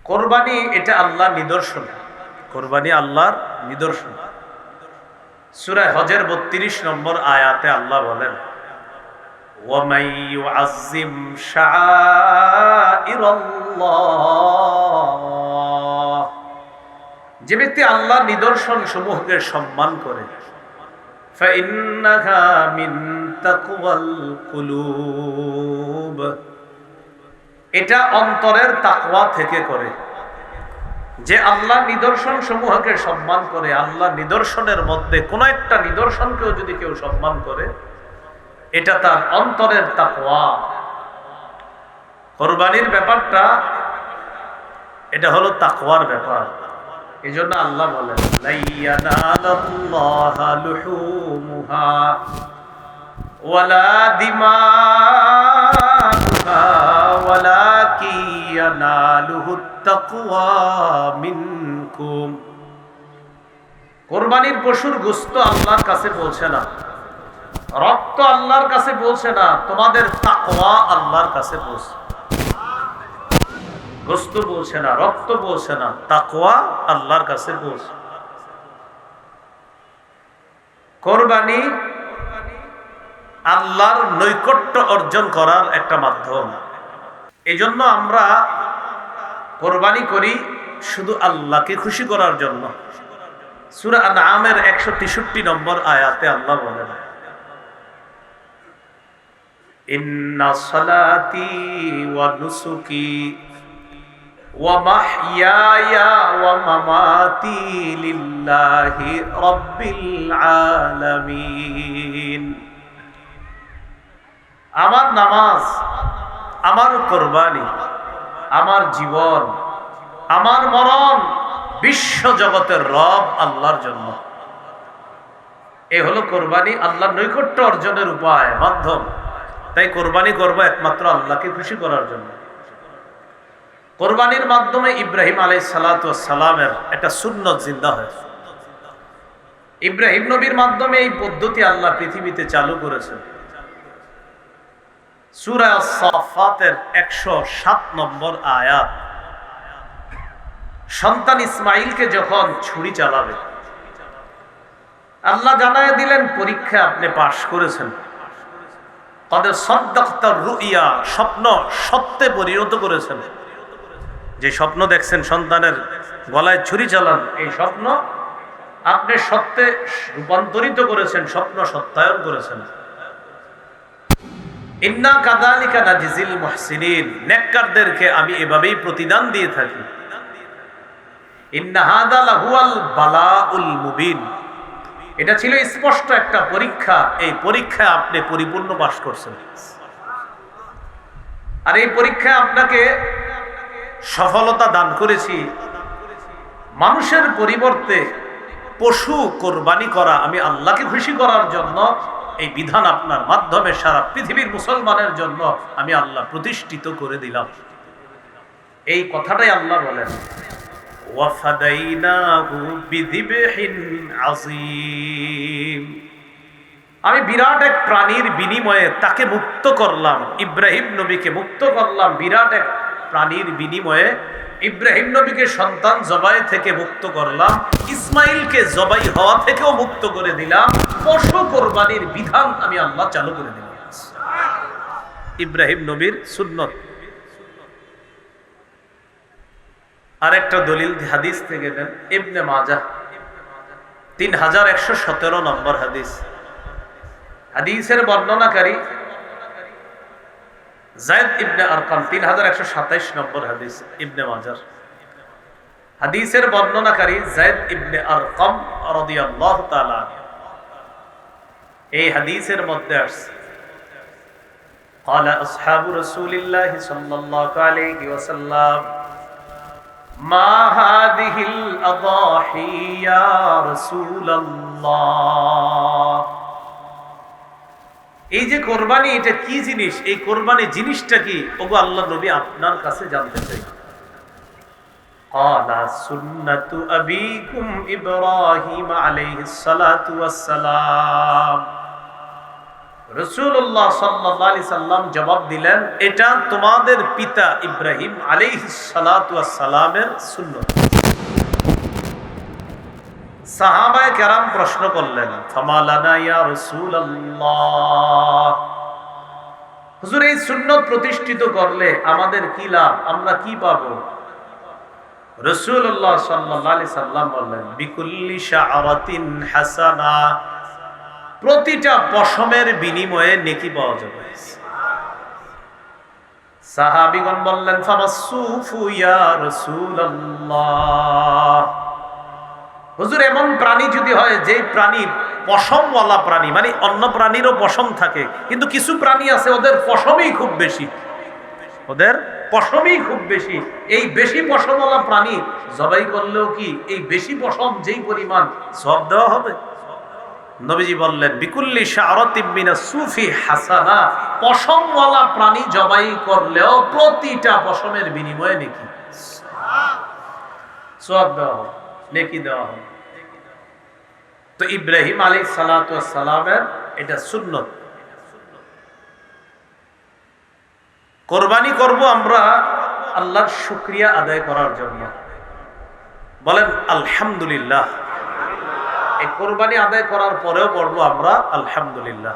কোরবানি এটা আল্লাহর নিদর্শন। কোরবানি আল্লাহর নিদর্শন। সূরা হজের ৩২ নম্বর আয়াতে আল্লাহ বলেন, ওয়ামাই ইউআযযিম শাআইরাল্লাহ, যে ব্যক্তি আল্লাহর নিদর্শন সমূহকে সম্মান করে, ফাইন্নাহা মিন তাকওয়াল কুলুব, এটা অন্তরের তাকওয়া থেকে করে। যে আল্লাহ নিদর্শন সমূহকে সম্মান করে, আল্লাহ নিদর্শনের মধ্যে কোন একটা নিদর্শনকেও যদি কেউ সম্মান করে, এটা তার অন্তরের তাকওয়া। কোরবানির ব্যাপারটা এটা হলো তাকওয়ার ব্যাপার। এই জন্য আল্লাহ বলেন, লা ইয়ানালাল্লাহা লুহুমুহা ওয়ালা দিমাউহা ওয়ালাকি ইয়ানালুহুত তাকওয়া মিনকুম। কোরবানির পশুর গোশত আল্লাহর কাছে পৌঁছে না, রক্ত আল্লাহর কাছে পৌঁছে না, তোমাদের তাকওয়া আল্লাহর কাছে পৌঁছে। গোশত পৌঁছে না, রক্ত পৌঁছে না, তাকওয়া আল্লাহর কাছে পৌঁছে। কোরবানি আল্লাহর নৈকট্য অর্জন করার একটা মাধ্যম। এই জন্য আমরা কোরবানি করি শুধু আল্লাহকে খুশি করার জন্য। সূরা আনআমের ১৬৩ নম্বর আয়াতে আল্লাহ বলেন, ইন্না সালাতি ওয়া নুসুকি ওয়া মাহইয়ায়া ওয়া মামাতি লিল্লাহি রাব্বিল আলামিন। আমার নামাজ, আমার কোরবানি, আমার জীবন, আমার মরণ বিশ্ব জগতের রব আল্লাহর জন্য। এ হলো কোরবানি আল্লাহর নৈকট্য অর্জনের উপায়, মাধ্যম। তাই কোরবানি করব একমাত্র আল্লাহকে খুশি করার জন্য। কোরবানির মাধ্যমে ইব্রাহিম আলাইহিস সালাতু ওয়াস সালামের একটা সুন্নত জিন্দা হয়েছে। ইব্রাহিম নবীর মাধ্যমে এই পদ্ধতি আল্লাহ পৃথিবীতে চালু করেছেন। সূরা আস-সাফফাতের ১০৭ নম্বর আয়াত, সন্তান ইসমাইলকে যখন ছুরি চালাবে, আল্লাহ জানায় দিলেন পরীক্ষা আপনি পাশ করেছেন। কদ সাদ্দাকতা রুইয়া, স্বপ্ন সত্যে পরিণত করেছেন। যে স্বপ্ন দেখছেন সন্তানের গলায় ছুরি চালান, এই স্বপ্ন আপনি সত্যে রূপান্তরিত করেছেন, স্বপ্ন সত্যায়ন করেছেন। ইন্না কাযালিকা নাজিজিল মুহসিনিন, নেককারদেরকে আমি এভাবেই প্রতিদান দিয়ে থাকি। ইন্না হাযা লাহুয়াল বালাউল মুবিন, এটা ছিল স্পষ্ট একটা পরীক্ষা। এই পরীক্ষায় আপনি পরিপূর্ণ পাশ করছেন। আর এই পরীক্ষায় আপনাকে সফলতা দান করেছি। মানুষের পরিবর্তে পশু কোরবানি করা আমি আল্লাহকে খুশি করার জন্য এই বিধান আপনার মাধ্যমে সারা পৃথিবীর মুসলমানের জন্য আমি আল্লাহ প্রতিষ্ঠিত করে দিলাম। এই কথাটাই আল্লাহ বলেন, ওয়াফাদাইনাহু বিযিবহিন আযীম, আমি বিরাট এক প্রাণীর বিনিময়ে তাকে মুক্ত করলাম। ইব্রাহিম নবীকে মুক্ত করলাম বিরাট এক প্রাণীর বিনিময়ে। ইব্রাহিম নবীকে সন্তান জবাই থেকে মুক্ত করলাম, ইসমাইলকে জবাই হওয়া থেকেও মুক্ত করে দিলাম। পশু কোরবানির বিধান আমি আল্লাহ চালু করে দিলাম। ইব্রাহিম নবীর সুন্নত। আরেকটা দলিল হাদিস থেকে দেন, ইবনে মাজাহ 3117 নম্বর হাদিস। হাদিসের বর্ণনাকারী যায়েদ ইবনে আরকাম, 3127 নম্বর হাদিস ইবনে মাজাহ। হাদিসের বর্ণনাকারী যায়েদ ইবনে আরকাম রাদিয়াল্লাহু তাআলা। এই হাদিসের মধ্যে আসছে, قال اصحاب رسول الله صلى الله عليه وسلم ما هذه الاضاحي يا رسول الله। এই যে কোরবানি, এটা কি জিনিস? এই কোরবানি জিনিসটা কি? ওগো আল্লাহর নবী আপনার কাছে জানতে চাই। قال سنة أبيكم إبراهيم عليه الصلاة والسلام। রাসূলুল্লাহ সাল্লাল্লাহু আলাইহি সাল্লাম জবাব দিলেন, এটা তোমাদের পিতা ইব্রাহিম আলাইহিস সালাতু ওয়াস সালামের সুন্নাত। সাহাবায়ে কেরাম প্রশ্ন করলেন, ফামা লানা ইয়া রাসূলুল্লাহ, হুজুর এই সুন্নাত প্রতিষ্ঠিত করলে আমাদের কি লাভ, আমরা কি পাবো? রাসূলুল্লাহ সাল্লাল্লাহু আলাইহি সাল্লাম বললেন, বিকুল্লি শাআরাতিন হাসানা, প্রতিটা পশমের বিনিময়ে নেকি পাওয়া যাবে। সাহাবীগণ বললেন, ফামাসসুফু ইয়া রাসূলুল্লাহ, হুজুর এমন প্রাণী যদি হয় যে প্রাণী পশমওয়ালা প্রাণী, মানে অন্য প্রাণীরও পশম থাকে, কিন্তু কিছু প্রাণী আছে ওদের পশমই খুব বেশি, ওদের পশমই খুব বেশি, এই বেশি পশমওয়ালা প্রাণী জবাই করলেও কি এই বেশি পশম যেই পরিমাণ সওয়াব দেওয়া হবে? নবীজি বললেন, বিকুল্লি শাআরাতিন মিনাস সুফি হাসানা, পশমওয়ালা প্রাণী জবাই করলেও প্রতিটা পশমের বিনিময়ে নেকি, সওয়াব দেওয়া হবে, নেকি দেওয়া হবে। তো ইব্রাহিম আলাইহিস সালাতু ওয়াস সালামের এটা সুন্নাত। কুরবানি করব আমরা আল্লাহর শুকরিয়া আদায় করার জন্য। বলেন আলহামদুলিল্লাহ। এই কুরবানি আদায় করার পরেও পড়বো আমরা আলহামদুলিল্লাহ।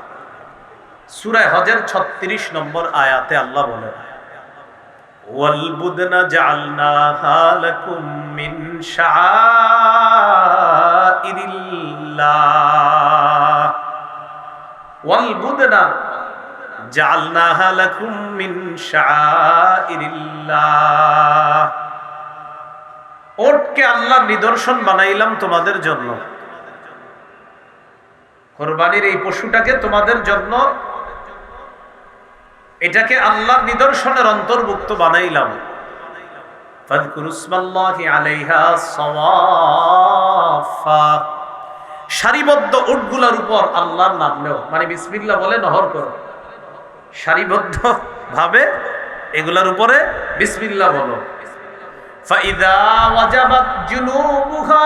সূরা হজের 36 নম্বর আয়াতে আল্লাহ বলেন, ওয়াল বুদনা জাআলনাহা লাকুম মিন শাআইরিল্লাহ, ওয়াল বুদনা জাআলনাহা লাকুম মিন শাআইরিল্লাহ, ওটকে আল্লাহর নিদর্শন বানাইলাম তোমাদের জন্য। কুরবানির এই পশুটাকে তোমাদের জন্য, এটাকে আল্লাহর নিদর্শনের অন্তর্ভুক্ত বানাইলাম। ফাযকুরুসমাল্লাহি আলাইহা সাওয়াফা, সারিবদ্ধ উটগুলোর উপর আল্লাহর নাম নেও, মানে বিসমিল্লাহ বলে নহর করো, সারিবদ্ধ ভাবে এগুলোর উপরে বিসমিল্লাহ বলো। ফাইদা ওয়াজাবাত জুনুবুহা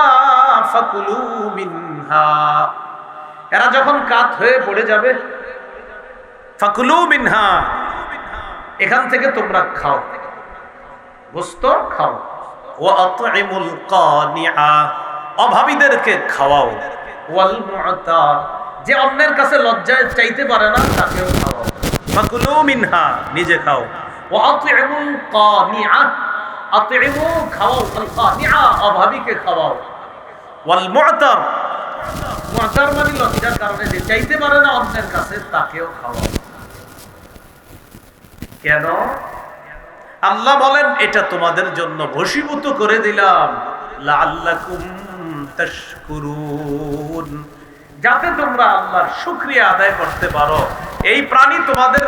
ফাকুলু মিনহা, এরা যখন কাত হয়ে পড়ে যাবে, ফাকুলু মিনহা, এখান থেকে তোমরা খাও, গোশত খাও। ওয়া আতইমুল কানিআ, অভাবীদেরকে খাওয়াও। ওয়াল মুআতা, যে অন্যের কাছে লজ্জায় চাইতে পারে না তাকেও খাওয়াও। ফাকুলু মিনহা, নিজে খাও। ওয়া আতইমুল কানিআ, আতইমু খাওয়াও, আল কানিআ অভাবীকে খাওয়াও। ওয়াল মুআতার, মুআতার মানে লজ্জার কারণে যে চাইতে পারে না অন্যের কাছে তাকেও খাওয়াও। কেন? আল্লাহ বলেন এটা তোমাদের জন্য বশীভূত করে দিলাম, লাআল্লাকুম তাশকুরুন, যাতে তোমরা আল্লাহর শুকরিয়া আদায় করতে পারো। এই প্রাণী তোমাদের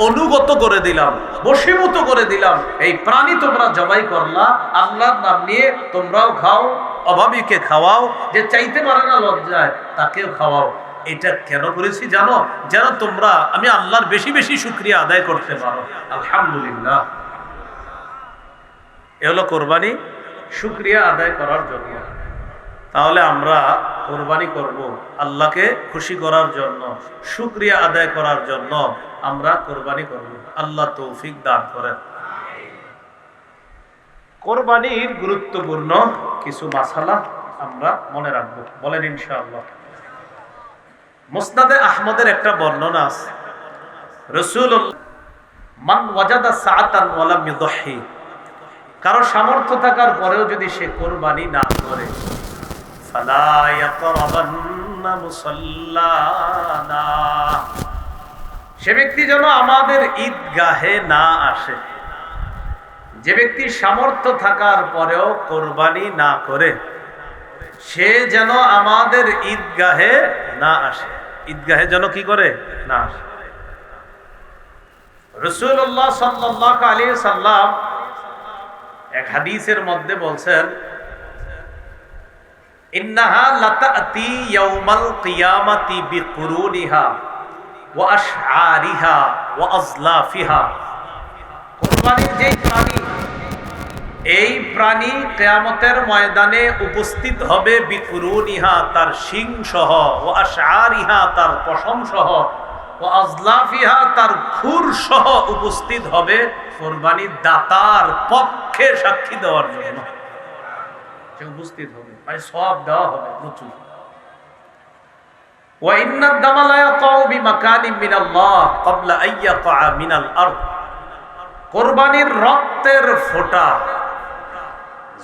অনুগত করে দিলাম, বশীভূত করে দিলাম, এই প্রাণী তোমরা জবাই করলা, আল্লাহর নাম নিয়ে তোমরাও খাও, অভাবীকে খাওয়াও, যে চাইতে পারে না লজ্জায় তাকেও খাওয়াও। এটা কেন করেছি জানো? যেন তোমরা আমি আল্লাহর বেশি বেশি শুকরিয়া আদায় করতে পারো। আলহামদুলিল্লাহ, এ হলো কোরবানি, শুকরিয়া আদায় করার জন্য। তাহলে আমরা কোরবানি করব আল্লাহকে খুশি করার জন্য, শুকরিয়া আদায় করার জন্য আমরা কোরবানি করব। আল্লাহ তৌফিক দান করেন। কোরবানির গুরুত্বপূর্ণ কিছু মাসালা আমরা মনে রাখবো, বলেন ইনশাআল্লাহ। মুসনাদে আহমদের একটা বর্ণনা আছে, রাসূলুল্লাহ মান ওয়াজাদা সাআতান ওয়া লাম ইউদহি, কারো সামর্থ্য থাকার পরেও যদি সে কোরবানি না করে, ফালা ইয়াকরাবান্না মুসাল্লানা, সে ব্যক্তি যেন আমাদের ঈদগাহে না আসে। যে ব্যক্তি সামর্থ্য থাকার পরেও কোরবানি না করে, সে যেন আমাদের ঈদগাহে না আসে। ঈদগাহে যেন কি করে? না আসে। রাসূলুল্লাহ সাল্লাল্লাহু আলাইহি সাল্লাম এক হাদিসের মধ্যে বলছেন, ইন্নাহা লাতাতি ইয়াউমাল কিয়ামাতি বিকুরুনিহা ওয়া আশআরিহা ওয়া আজলাফিহা, কুরবানির যেই প্রাণী, এই প্রাণী কিয়ামতের ময়দানে উপস্থিত হবে, বিকুরুনিহা তার শিং সহ, ওয়া আশআরিহা তার পশম সহ, ও আজলাফিহা, তার খুর সহ উপস্থিত হবে কোরবানির দাতার পক্ষে সাক্ষী দেওয়ার জন্য। সে উপস্থিত হবে, মানে সব দেওয়া হবে প্রচুর। ওয়া ইন্নাদ দামা লা ইয়াকাউ বিমাকানিন মিনাল্লাহ ক্বাবলা আন ইয়াকা মিনাল আরদ। কোরবানির রক্তের ফোঁটা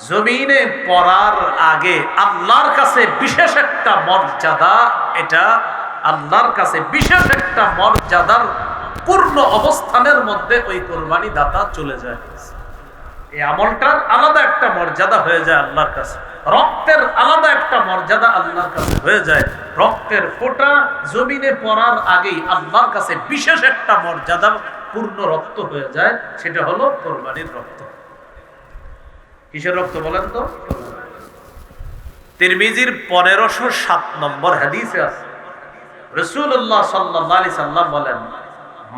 জমিনে পড়ার আগে আল্লাহর কাছে বিশেষ একটা মর্যাদা, এটা আল্লাহর কাছে বিশেষ একটা মর্যাদার পূর্ণ অবস্থানের মধ্যে ওই কোরবানি দাতা চলে যায়। এই আমলটার আলাদা একটা মর্যাদা হয়ে যায় আল্লাহর কাছে, রক্তের আলাদা একটা মর্যাদা আল্লাহর কাছে হয়ে যায়। রক্তের ফোঁটা জমিনে পড়ার আগেই আল্লাহর কাছে বিশেষ একটা মর্যাদা পূর্ণ রক্ত হয়ে যায়, সেটা হলো কোরবানির রক্ত। কিসের রক্ত বলেন তো? তিরমিজির 1507 নম্বর হাদিসে আছে, রাসূলুল্লাহ সাল্লাল্লাহু আলাইহি সাল্লাম বলেন,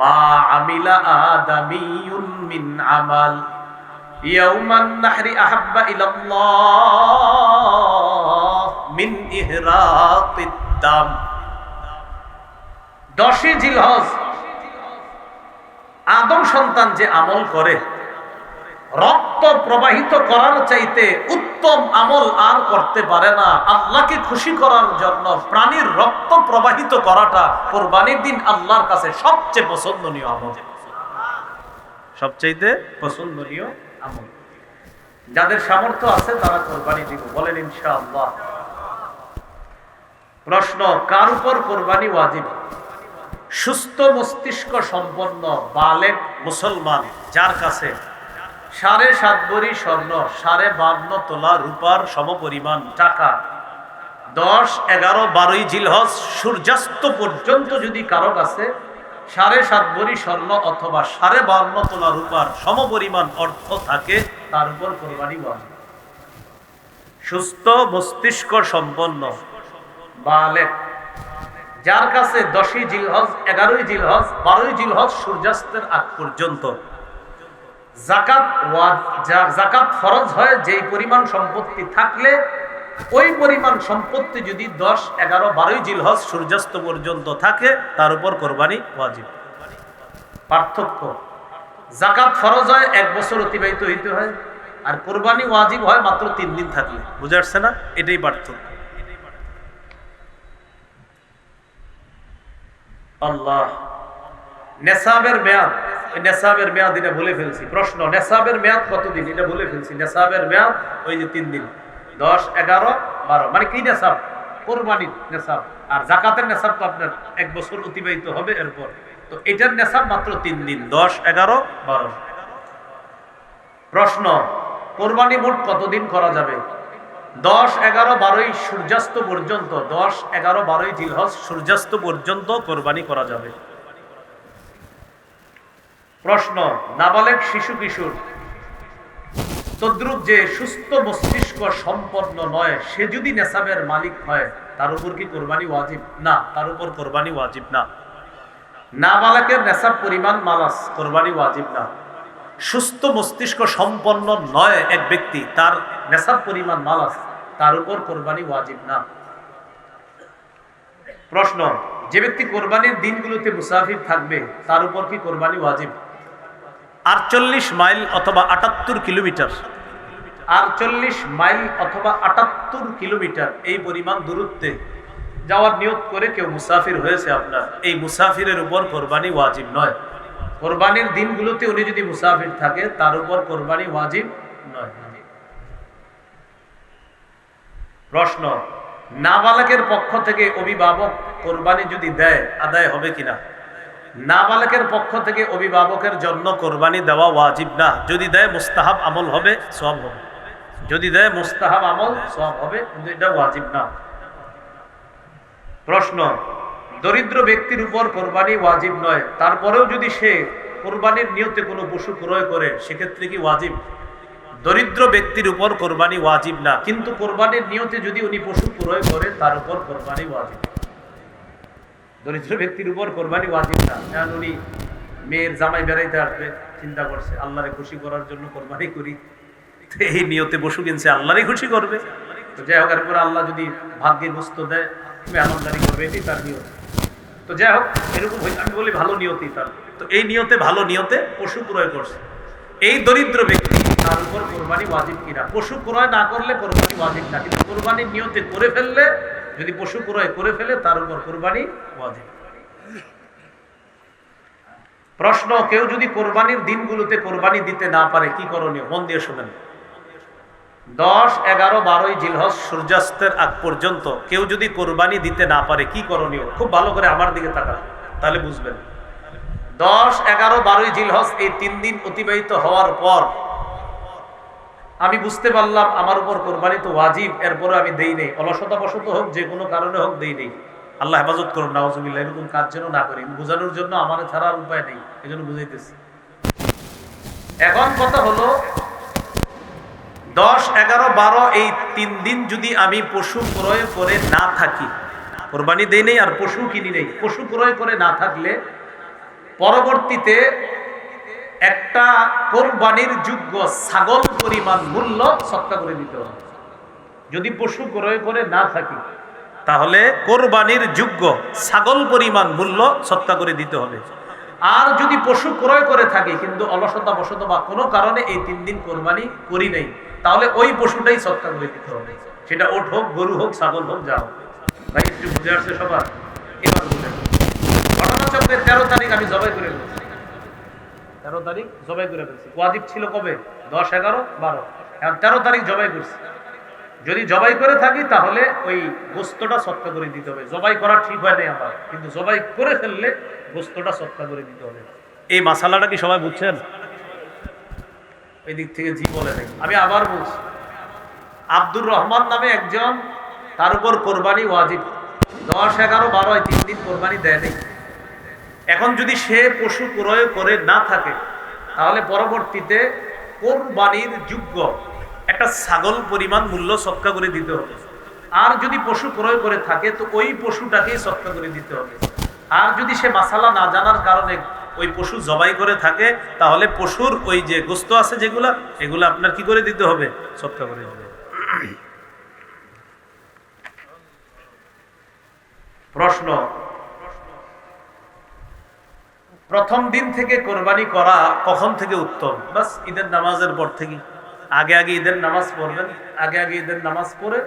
মা আমিলা আদামিয়ুন মিন আমাল ইয়াউমান নাহরি আহাব্বা ইলাল্লাহ মিন ইহরাকিদ দাম। 10 জিলহজ আদম সন্তান যে আমল করে, রক্ত প্রবাহিত করার চাইতে উত্তম আমল আর করতে পারে না। আল্লাহকে খুশি করার জন্য প্রাণীর রক্ত প্রবাহিত করাটা কোরবানির দিন আল্লাহর কাছে সবচেয়ে পছন্দনীয় আমল, সবচেয়ে পছন্দনীয় আমল। যাদের সামর্থ্য আছে তারা কোরবানি দিব, বলেন ইনশাআল্লাহ। প্রশ্ন, কার উপর কোরবানি ওয়াজিব? সুস্থ মস্তিষ্ক সম্পন্ন বালেগ মুসলমান যার কাছে 7.5 ভরি স্বর্ণ, 52 তোলা রূপার সমপরিমাণ টাকা 10, 11, 12 জিলহজ সূর্যাস্ত পর্যন্ত যদি কারো কাছে 7.5 ভরি স্বর্ণ অথবা 52 তোলা রূপার সমপরিমাণ অর্থ থাকে, তার উপর কোরবানি ওয়াজিব। সুস্থ মস্তিষ্ক সম্পন্ন বালেগ যার কাছে 10 জিলহজ, 11 জিলহজ, 12 জিলহজ সূর্যাস্তের আগ পর্যন্ত জাকাত ফরজ হয়, যেই পরিমাণ সম্পত্তি থাকলে ওই পরিমাণ সম্পত্তি যদি 10, 11, 12 জিলহজ সূর্যাস্ত পর্যন্ত থাকে, তার উপর কোরবানি ওয়াজিব। পার্থক্য, জাকাত ফরজ হয় 1 বছর অতিবাহিত হইতে হয়, আর কোরবানি ওয়াজিব হয় মাত্র 3 দিন থাকলে। বুঝা যাচ্ছে না? এটাই পার্থক্য। আল্লাহ, নেসাবের মেয়াদ, নেসাবের মেয়াদ এটা বলে ফেলছি। প্রশ্ন, নেসাবের মেয়াদ কতদিন? এটা বলে ফেলছি। নেসাবের মেয়াদ ওই যে 3 দিন, 10, 11, 12, মানে কি নেসাব? কোরবানির নেসাব। আর জাকাতের নেসাব তো আপনার 1 বছর অতিবাহিত হবে এরপর, তো এটার নেসাব মাত্র 3 দিন, 10, 11, 12। প্রশ্ন, কোরবানি মোট কতদিন করা যাবে? 10, 11, 12 সূর্যাস্ত পর্যন্ত, 10, 11, 12 জিলহজ সূর্যাস্ত পর্যন্ত কোরবানি করা যাবে। প্রশ্ন, নাবালেগ শিশু কিশোর তদ্রুপ যে সুস্থ মস্তিষ্ক সম্পন্ন নয়, সে যদি নেসাবের মালিক হয়, তার উপর কি কোরবানি ওয়াজিব? না, তার উপর কোরবানি ওয়াজিব না। নাবালেগের নেসাব পরিমাণ মালাস, কোরবানি ওয়াজিব না। সুস্থ মস্তিষ্ক সম্পন্ন নয় এক ব্যক্তি, তার নেসাব পরিমাণ মালাস, তার উপর কোরবানি ওয়াজিব না। প্রশ্ন, যে ব্যক্তি কোরবানির দিনগুলোতে মুসাফির থাকবে, তার উপর কি কোরবানি ওয়াজিব? 48 মাইল অথবা 78 কিলোমিটার, 48 মাইল অথবা 78 কিলোমিটার এই পরিমাণ দূরত্বে যাওয়ার নিয়ত করে কেউ মুসাফির হয়েছে আপনার, এই মুসাফিরের উপর কোরবানি ওয়াজিব নয়। কোরবানির দিনগুলোতে উনি যদি মুসাফির থাকে, তার উপর কোরবানি ওয়াজিব নয়। প্রশ্ন, নাবালকের পক্ষ থেকে অভিভাবক কোরবানি যদি দেয়, আদায় হবে কিনা? নাবালকের পক্ষ থেকে অভিভাবকের জন্য কোরবানি দেওয়া ওয়াজিব না। যদি দেয় মুস্তাহাব আমল হবে, সওয়াব হবে। যদি দেয় মুস্তাহাব আমল, সওয়াব হবে, কিন্তু এটা ওয়াজিব না। প্রশ্ন, দরিদ্র ব্যক্তির উপর কোরবানি ওয়াজিব নয়, তারপরেও যদি সে কোরবানির নিয়তে কোনো পশু ক্রয় করে, সেক্ষেত্রে কি ওয়াজিব? দরিদ্র ব্যক্তির উপর কোরবানি ওয়াজিব না, কিন্তু কোরবানির নিয়তে যদি উনি পশু ক্রয় করে, তার উপর কোরবানি ওয়াজিব। দরিদ্র ব্যক্তির উপর কোরবানি ওয়াজিব না। কারণ উনি মেয়ের জামাই বেড়াইতে আসবে, চিন্তা করছে আল্লাহরে খুশি করার জন্য কোরবানি করি, এই নিয়তে পশু কিনছে, আল্লাহরে খুশি করবে। তো যাই হোক, এরপরে আল্লাহ যদি ভাগ্যে গোস্ত দেয়, মেহমানদারি করবে, এটাই তার নিয়ত। তো যাই হোক, এরকম আমি বলি ভালো নিয়তেই তার। তো এই নিয়তে, ভালো নিয়তে পশু ক্রয় করছে, এই দরিদ্র ব্যক্তি, তার উপর কোরবানি ওয়াজিব কিনা? পশু ক্রয় না করলে কোরবানি ওয়াজিব না, কিন্তু কোরবানির নিয়তে করে ফেললে, যদি পশু ক্রয় করে ফেলে তার উপর কোরবানি ওয়াজিব। প্রশ্ন, কেউ যদি কোরবানির দিনগুলোতে কোরবানি দিতে না পারে কি করণীয়? মন দিয়ে শুনেন। 10, 11, 12 জিলহজ সূর্যাস্তের আগ পর্যন্ত কেউ যদি কোরবানি দিতে না পারে কি করণীয়? খুব ভালো করে আমার দিকে তাকান, তাহলে বুঝবেন। 10, 11, 12 জিলহজ এই 3 দিন অতিবাহিত হওয়ার পর আমি বুঝতে পারলাম আমার উপর কোরবানি তো ওয়াজিব, এরপরে আমি দেই নেই, অলসতাবশত হোক, যে কোনো কারণে হোক দেই নেই। আল্লাহ হেফাজত করুন, নাউজুবিল্লাহ, এরকম কাজ যেন না করি। বোঝানোর জন্য আমার ছাড়ার উপায় নেই, এই জন্য বুঝাইতেছি। এখন কথা হলো, 10, 11, 12 এই 3 দিন যদি আমি পশু ক্রয় করে না থাকি, কোরবানি দেই নেই আর পশু কিনি নেই, পশু ক্রয় করে না থাকলে পরবর্তীতে একটা কোরবানির যোগ্য ছাগল পরিমাণ মূল্য সদকা করে দিতে হবে। যদি পশু ক্রয় করে না থাকি তাহলে কোরবানির যোগ্য ছাগল পরিমাণ মূল্য সদকা করে দিতে হবে। আর যদি পশু ক্রয় করে থাকি কিন্তু অলসতা বশত বা কোনো কারণে এই 3 দিন কোরবানি করি নাই, তাহলে ওই পশুটাই সদকা করে দিতে হবে। সেটা ওট হোক, গরু হোক, ছাগল হোক, যা হোক। ভাই একটু বুঝে আসছে সবার? এবার বুঝেন। ঘটনাচক্রে 13 তারিখ আমি জবাই করে ফেলছি, 13 তারিখ জবাই করে ফেলছি। ওয়াজিব ছিল কবে? 10, 11, 12, এখন 13 তারিখ জবাই করছি। যদি জবাই করে থাকি তাহলে ওই গোস্তটা সদকা করে দিতে হবে। জবাই করা ঠিক হয় নাই আমার, কিন্তু জবাই করে ফেললে গোস্তটা সদকা করে দিতে হবে। এই মাসালাটা কি সবাই বুঝছেন? এই দিক থেকে জি বলে নাই। আমি আবার বলছি, আব্দুর রহমান নামে একজন, তার উপর কোরবানি ওয়াজিব। 10, 11, 12 এই 3 দিন কোরবানি দেয় নেই। এখন যদি সে পশু ক্রয় করে না থাকে তাহলে পরবর্তীতে কোরবানির যোগ্য একটা ছাগল পরিমাণ মূল্য সদকা করে দিতে হবে। আর যদি পশু ক্রয় করে থাকে তো ওই পশুটাকেই সদকা করে দিতে হবে। আর যদি সে মাসালা না জানার কারণে ওই পশু জবাই করে থাকে তাহলে পশুর ওই যে গোস্ত আছে যেগুলা, এগুলো আপনার কি করে দিতে হবে? সদকা করে দিতে হবে। প্রশ্ন, প্রথম দিন থেকে কোরবানি করা কখন থেকে উত্তম? বাস ঈদের নামাজের পর থেকে। আগে আগে ঈদের নামাজ পড়বেন, আগে আগে ঈদের নামাজ পড়ে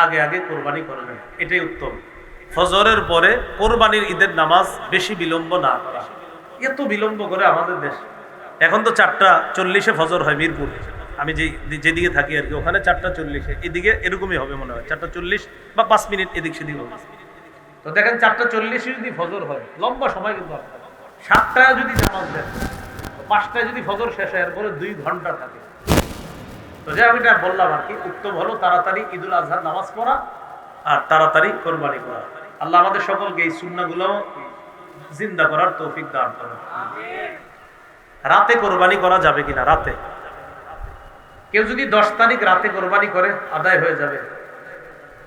আগে আগে কোরবানি করবেন, এটাই উত্তম। ফজরের পরে কোরবানির ঈদের নামাজ বেশি বিলম্ব না করা। এত বিলম্ব করে আমাদের দেশ। এখন তো 4:40 ফজর হয় মিরপুর, আমি যেদিকে থাকি আর কি, ওখানে 4:40, এদিকে এরকমই হবে মনে হয়, 4:40 বা 5 মিনিট এদিক সেদিক হবে। তো দেখেন 4:40 যদি ফজর হয়, লম্বা সময় কিন্তু আপনার। 7টায় যদি নামাজ দেন, 5টায় যদি ফজর শেষ হয়, এরপরে 2 ঘন্টা থাকে। তো যে আমি বললাম আর কি, উত্তম হলো তাড়াতাড়ি ঈদুল আজহার নামাজ পড়া আর তাড়াতাড়ি কোরবানি করা। আল্লাহ আমাদের সকলকে এই সুন্নাহগুলো জিন্দা করার তৌফিক দান করুন। রাতে কোরবানি করা যাবে কিনা? রাতে কেউ যদি 10 তারিখ রাতে কোরবানি করে আদায় হয়ে যাবে,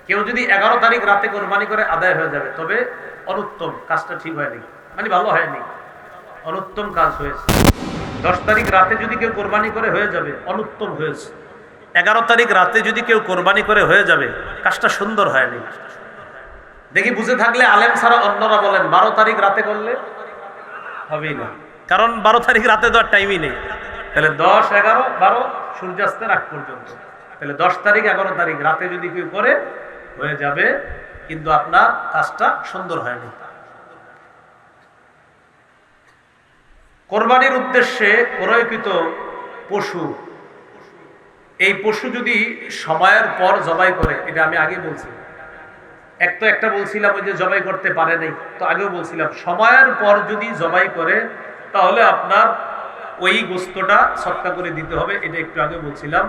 কেউ যদি 11 তারিখ রাতে কোরবানি করে আদায় হয়ে যাবে। তবে অনুত্তম, কাজটা ঠিক হয়নি, মানে ভালো হয়নি, অনুত্তম কাজ হয়েছে। 10 তারিখ রাতে যদি কেউ কোরবানি করে হয়ে যাবে, অনুত্তম হয়েছে। 11 তারিখ রাতে যদি কেউ কোরবানি করে হয়ে যাবে, কাজটা সুন্দর হয়নি। দেখি বুঝে থাকলে আলেম ছাড়া অন্যরা বলেন 12 তারিখ রাতে করলে হবেই না, কারণ 12 তারিখ রাতে তো আর টাইমই নেই। তাহলে 10, 11, 12 সূর্যাস্তের আগ পর্যন্ত। তাহলে 10 তারিখ 11 তারিখ রাতে যদি কেউ করে হয়ে যাবে, কিন্তু আপনার কাজটা সুন্দর হয়নি। কোরবানির উদ্দেশ্যে ক্রয়কৃত পশু, এই পশু যদি সময়ের পর জবাই করে, এটা আমি আগে বলছি, একটা বলছিলাম ওই যে জবাই করতে পারে নাই, তো আগেও বলছিলাম সময়ের পর যদি জবাই করে তাহলে আপনার ওই গোস্তটা সদকা করে দিতে হবে, এটা একটু আগে বলছিলাম।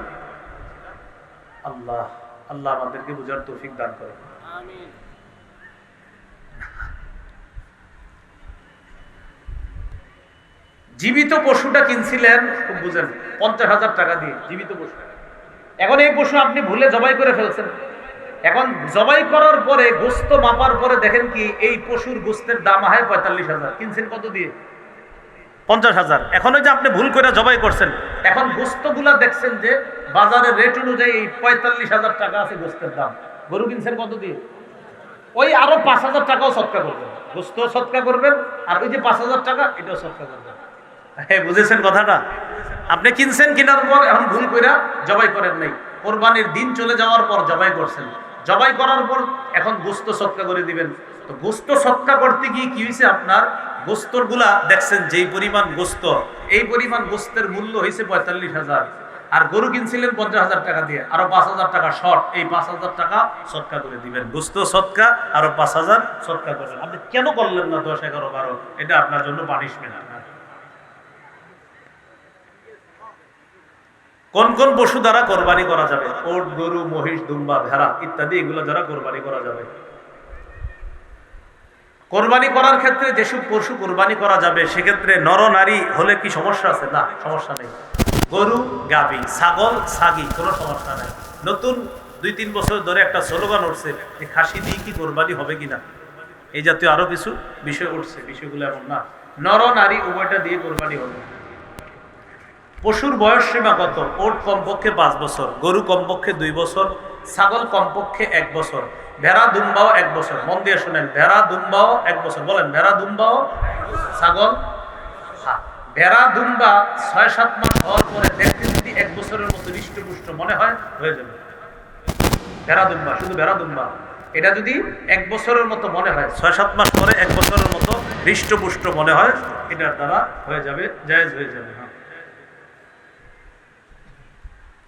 আল্লাহ আল্লাহ আমাদেরকে বুঝার তৌফিক দান করে। আমিন। জীবিত পশুটা কিনছিলেন, খুব বুঝেন, 50,000 টাকা দিয়ে জীবিত পশু। এখন এই পশু আপনি ভুলে জবাই করে ফেলছেন। এখন জবাই করার পরে গোস্ত মাপার পরে দেখেন কি এই পশুর গোস্তের দাম হয় 45,000, কিনছেন কত দিয়ে? 50,000। এখন ওই যে আপনি ভুল করে জবাই করছেন, এখন গোস্তগুলা দেখছেন যে বাজারের রেট অনুযায়ী এই 45,000 টাকা আছে গোস্তের দাম। গরু কিনছেন কত দিয়ে? ওই আরো 5,000 টাকাও সদকা করবেন, গোস্ত সদকা করবেন, আর ওই যে 5,000 টাকা এটাও সদকা করবেন। হ্যাঁ, বুঝেছেন কথাটা? আপনি কিনছেন, কেনার পর এখন ভুল কইরা জবাই করেন নাই, কোরবানির দিন চলে যাওয়ার পর জবাই করছেন, জবাই করার পর এখন গোস্ত সদকা করে দিবেন। তো গোস্ত সদকা করতে গিয়ে কি হয়েছে, আপনার গোস্তর গুলা দেখছেন যেই পরিমাণ গোস্ত, এই পরিমাণ গোস্তের মূল্য হয়েছে 45,000, আর গরু কিনছিলেন 50,000 টাকা দিয়ে, আরো 5,000 টাকা শর্ট, এই 5,000 টাকা সদকা করে দিবেন। গোস্ত সদকা, আরো 5,000 সদকা করবেন। আপনি কেন করলেন না 10, 11, 12? এটা আপনার জন্য পানিশমেন্ট। কোন কোন পশু দ্বারা কোরবানি করা যাবে? ওট, গরু, মহিষ, দুম্বা, ভেড়া ইত্যাদি, এগুলো দ্বারা কোরবানি করা যাবে। কোরবানি করার ক্ষেত্রে যেসব পশু কোরবানি করা যাবে সেক্ষেত্রে নর নারী হলে কি সমস্যা আছে? না, সমস্যা নেই। গরু, গাভী, ছাগল, ছাগি, কোনো সমস্যা নেই। নতুন 2-3 বছর ধরে একটা স্লোগান উঠছে যে খাসি দিয়ে কি কোরবানি হবে কিনা, এই জাতীয় আরো কিছু বিষয় উঠছে। বিষয়গুলো এমন না, নর নারী উভয়টা দিয়ে কোরবানি হবে। পশুর বয়স সীমা কত? ওট কমপক্ষে 5 বছর, গরু কমপক্ষে 2 বছর, ছাগল কমপক্ষে 1 বছর, ভেড়া দুম্বাও 1 বছর। মন দিয়ে শোনেন, ভেড়া দুম্বাও 1 বছর। বলেন, ভেড়া দুম্বাও, ছাগল। ভেড়া দুম্বা 6-7 মাস হওয়ার পরে দেখতে যদি 1 বছরের মতো হৃষ্টপুষ্ট মনে হয়, হয়ে যাবে। ভেড়া দুম্বা, শুধু ভেড়া দুম্বা, এটা যদি 1 বছরের মতো মনে হয়, 6-7 মাস পরে 1 বছরের মতো হৃষ্টপুষ্ট মনে হয়, এটার দ্বারা হয়ে যাবে, জায়েজ হয়ে যাবে।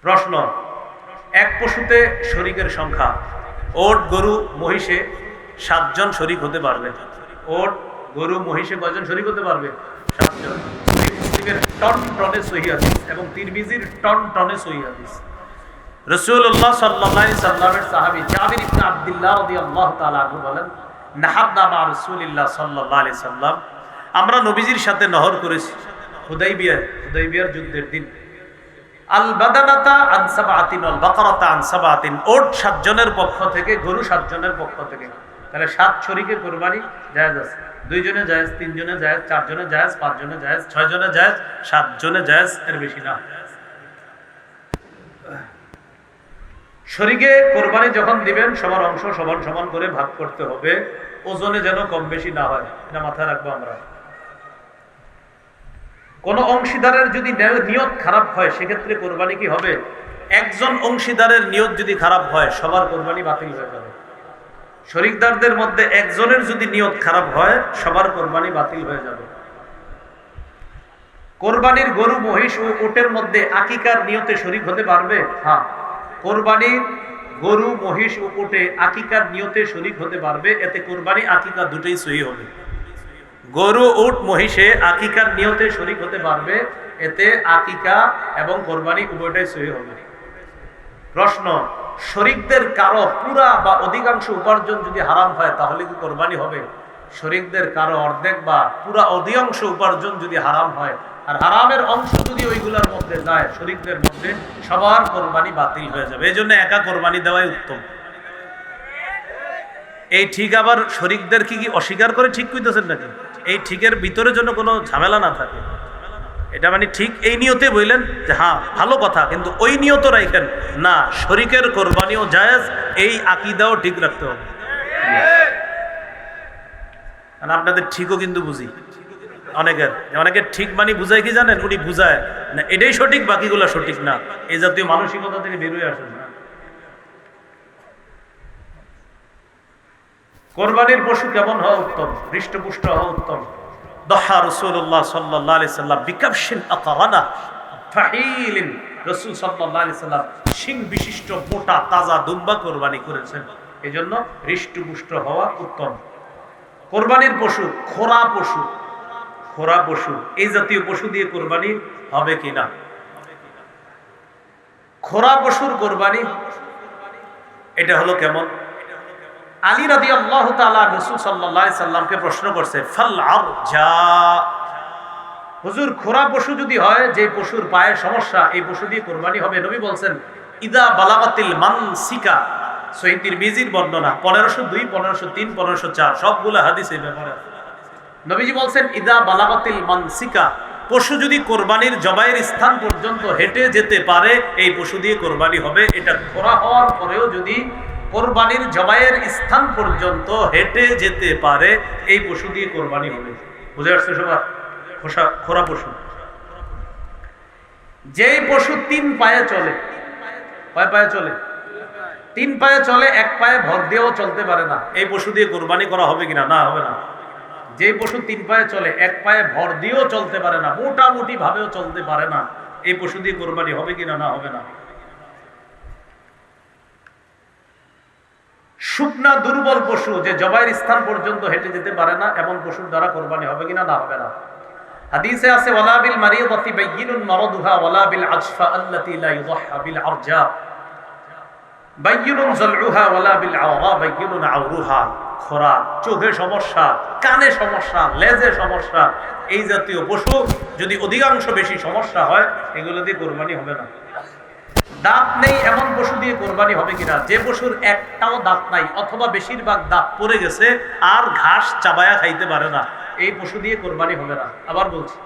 প্রশ্ন, এক পশুতে শরীকের সংখ্যা? ওট, গরু, মহিষে 7 জন শরীক হতে পারবে। ওট, গরু, মহিষে কয়জন শরীক হতে পারবে? 7 জন। মুসলিমের টন টনে সহিহ হাদিস এবং তিরমিজির টন টনে সহিহ হাদিস। রাসূলুল্লাহ সাল্লাল্লাহু আলাইহি সাল্লামের সাহাবী জাবির ইবনে আব্দুল্লাহ রাদিয়াল্লাহু তাআলা আনহু বলেন, নাহাবনা মা রাসূলিল্লাহ সাল্লাল্লাহু আলাইহি সাল্লাম, আমরা নবীজির সাথে নহর করেছি হুদাইবিয়ার যুদ্ধের দিন। আল বাদানাতা আন সাবআতিন ওয়াল বাকারাতা আন সাবআতিন, ওট 7 জনের পক্ষ থেকে, গরু 7 জনের পক্ষ থেকে। তাহলে 7 শরীকে কুরবানি জায়েজ আছে। 2 জনে জায়েজ, 3 জনে জায়েজ, 4 জনে জায়েজ, 5 জনে জায়েজ, 6 জনে জায়েজ, 7 জনে জায়েজ, এর বেশি না। শরীকে কুরবানি যখন দিবেন সবার অংশ সমান সমান করে ভাগ করতে হবে, ওজনে যেন কম বেশি না হয়, এটা মাথায় রাখবো আমরা। কোন অংশীদারের যদি নিয়ত খারাপ হয় সেক্ষেত্রে কোরবানি কি হবে? একজন অংশীদারের নিয়ত যদি খারাপ হয় সবার কোরবানি বাতিল হয়ে যাবে। শরীকদারদের মধ্যে একজনের যদি নিয়ত খারাপ হয় সবার কোরবানি বাতিল হয়ে যাবে। কোরবানির গরু, মহিষ ও উটের মধ্যে আকিকার নিয়তে শরীক হতে পারবে? হ্যাঁ, কোরবানির গরু, মহিষ ও উটে আকিকার নিয়তে শরীক হতে পারবে। এতে কোরবানি, আকিকা দুটোই সহি হবে। গরু, উট, মহিষে আকিকার নিয়তে শরীক হতে পারবে, এতে আকিকা এবং কোরবানি উভয়টাই সহি হবে। প্রশ্ন, শরীকদের কারো পুরা বা অধিকাংশ উপার্জন যদি হারাম হয় তাহলে কি কোরবানি হবে? শরীকদের কারো অর্ধেক বা পুরা অধিকাংশ উপার্জন যদি হারাম হয়, আর হারামের অংশ যদি ওইগুলোর মধ্যে যায়, শরীকদের মধ্যে, সবার কোরবানি বাতিল হয়ে যাবে। এই জন্য একা কোরবানি দেওয়াই উত্তম। এই ঠিক আবার শরীকদের কি অস্বীকার করে ঠিক কইতেছেন নাকি? এই ঠিকের ভিতরে যেন কোনো ঝামেলা না থাকে, এটা মানে ঠিক এই নিয়তে বললেন যে হ্যাঁ ভালো কথা, কিন্তু ওই নিয়ত রাখেন না শরীকের কোরবানিও জায়েজ, এই আকীদাও ঠিক রাখতে হবে। আপনাদের ঠিকও কিন্তু বুঝি অনেকের ঠিক মানে বুঝায় কি জানেন? উনি বুঝায় না এটাই সঠিক, বাকিগুলো সঠিক না, এই জাতীয় মানসিকতা থেকে বেরোয় আসেন না। কোরবানির পশু কেমন হওয়া উত্তম? হৃষ্টপুষ্ট হওয়া উত্তম। দহা রাসূলুল্লাহ সাল্লাল্লাহু আলাইহি সাল্লাম বিকাবশিন আকারানা ফাহিলিন, রাসূল সাল্লাল্লাহু আলাইহি সাল্লাম শিং বিশিষ্ট মোটা তাজা দুম্বা কোরবানি করেছেন, এজন্য হৃষ্টপুষ্ট হওয়া উত্তম। কোরবানির পশু খোরা পশু, এই জাতীয় পশু দিয়ে কোরবানি হবে কিনা? খোরা পশুর কোরবানি এটা হলো কেমন? আলী রাদিয়াল্লাহু তাআলা রাসূল সাল্লাল্লাহু আলাইহি সাল্লামকে প্রশ্ন করছে, ফাল আরজা, হুজুর খোরা পশু যদি হয়, যে পশুর পায়ে সমস্যা, এই পশু দিয়ে কোরবানি হবে? নবী বলছেন, ইদা বালাগাতিল মানসিকা, সহিহ তিরমিজির বর্ণনা 1502, 1503, 1504 সবগুলো হাদিস এই ব্যাপারে। নবীজি বলছেন, ইদা বালাগাতিল মানসিকা, পশু যদি কোরবানির জবাইয়ের স্থান পর্যন্ত হেঁটে যেতে পারে এই পশু দিয়ে কোরবানি হবে। এটা খোরা হওয়ার পরেও যদি কোরবানির জবাইয়ের স্থান পর্যন্ত হেঁটে যেতে পারে, এই পশু দিয়ে কোরবানি হবে। বুঝে আসছে সবার? খোরা পশু, যেই পশু 3 পায়ে চলে, কয় পায়ে চলে? 3 পায়ে চলে, 1 পায়ে ভর দিয়েও চলতে পারে না, এই পশু দিয়ে কোরবানি করা হবে কিনা? না, হবে না। যে পশু 3 পায়ে চলে, 1 পায়ে ভর দিয়েও চলতে পারে না, মোটামুটি ভাবেও চলতে পারে না, এই পশু দিয়ে কোরবানি হবে কিনা? না, হবে না। শুকনা দুর্বল পশু, যে জবাইয়ের স্থান পর্যন্ত হেঁটে যেতে পারে না, এমন পশুর দ্বারা কোরবানি হবে কিনা? না, হবে না। হাদিসে আছে ওয়ালা বিল মারিদাতি বাইয়িনুন মারাদুহা ওয়ালা বিল আজফা আল্লাতী লা ইউযহা বিল আরজা বাইয়িনুন যালউহা ওয়ালা বিল আওরা বাইয়িনুন আওরুহা। খোরা, চোখে সমস্যা, কানে সমস্যা, লেজে সমস্যা, এই জাতীয় পশু যদি অধিকাংশ বেশি সমস্যা হয়, এগুলো দিয়ে কোরবানি হবে না। দাঁত নেই এমন পশু দিয়ে কোরবানি হবে কিনা? যে পশুর একটাও দাঁত নাই অথবা বেশিরভাগ দাঁত পড়ে গেছে আর ঘাস চাবায়া খাইতে পারে না, এই পশু দিয়ে কোরবানি হবে না। আবার বলছি,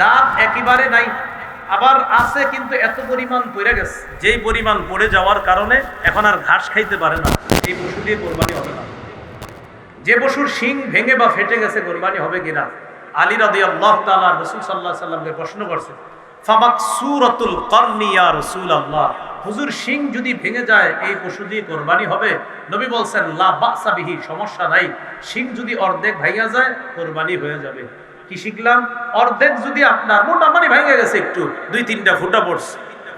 দাঁত একেবারে নাই, আবার আছে কিন্তু এত পরিমাণ পড়ে গেছে, যেই পরিমাণ পড়ে যাওয়ার কারণে এখন আর ঘাস খাইতে পারে না, এই পশু দিয়ে কোরবানি হবে না। যে পশুর শিং ভেঙে বা ফেটে গেছে, কোরবানি হবে কিনা? আলী রাদিয়াল্লাহু তাআলা রাসূল সাল্লাল্লাহু আলাইহি ওয়াসাল্লামকে প্রশ্ন করছে, ফামাকসুরাতুল করনি ইয়া রাসূলুল্লাহ, হুজুর শিং যদি ভেঙে যায় এই পশু দিয়ে কোরবানি হবে? নবী বলছেন লা বাসা বিহি, সমস্যা নাই, শিং যদি অর্ধেক ভেঙে যায় কোরবানি হয়ে যাবে। কি শিখলাম? অর্ধেক যদি আপনার মোটামুটি ভেঙে গেছে, একটু 2-3টা ফুটা পড়ছে,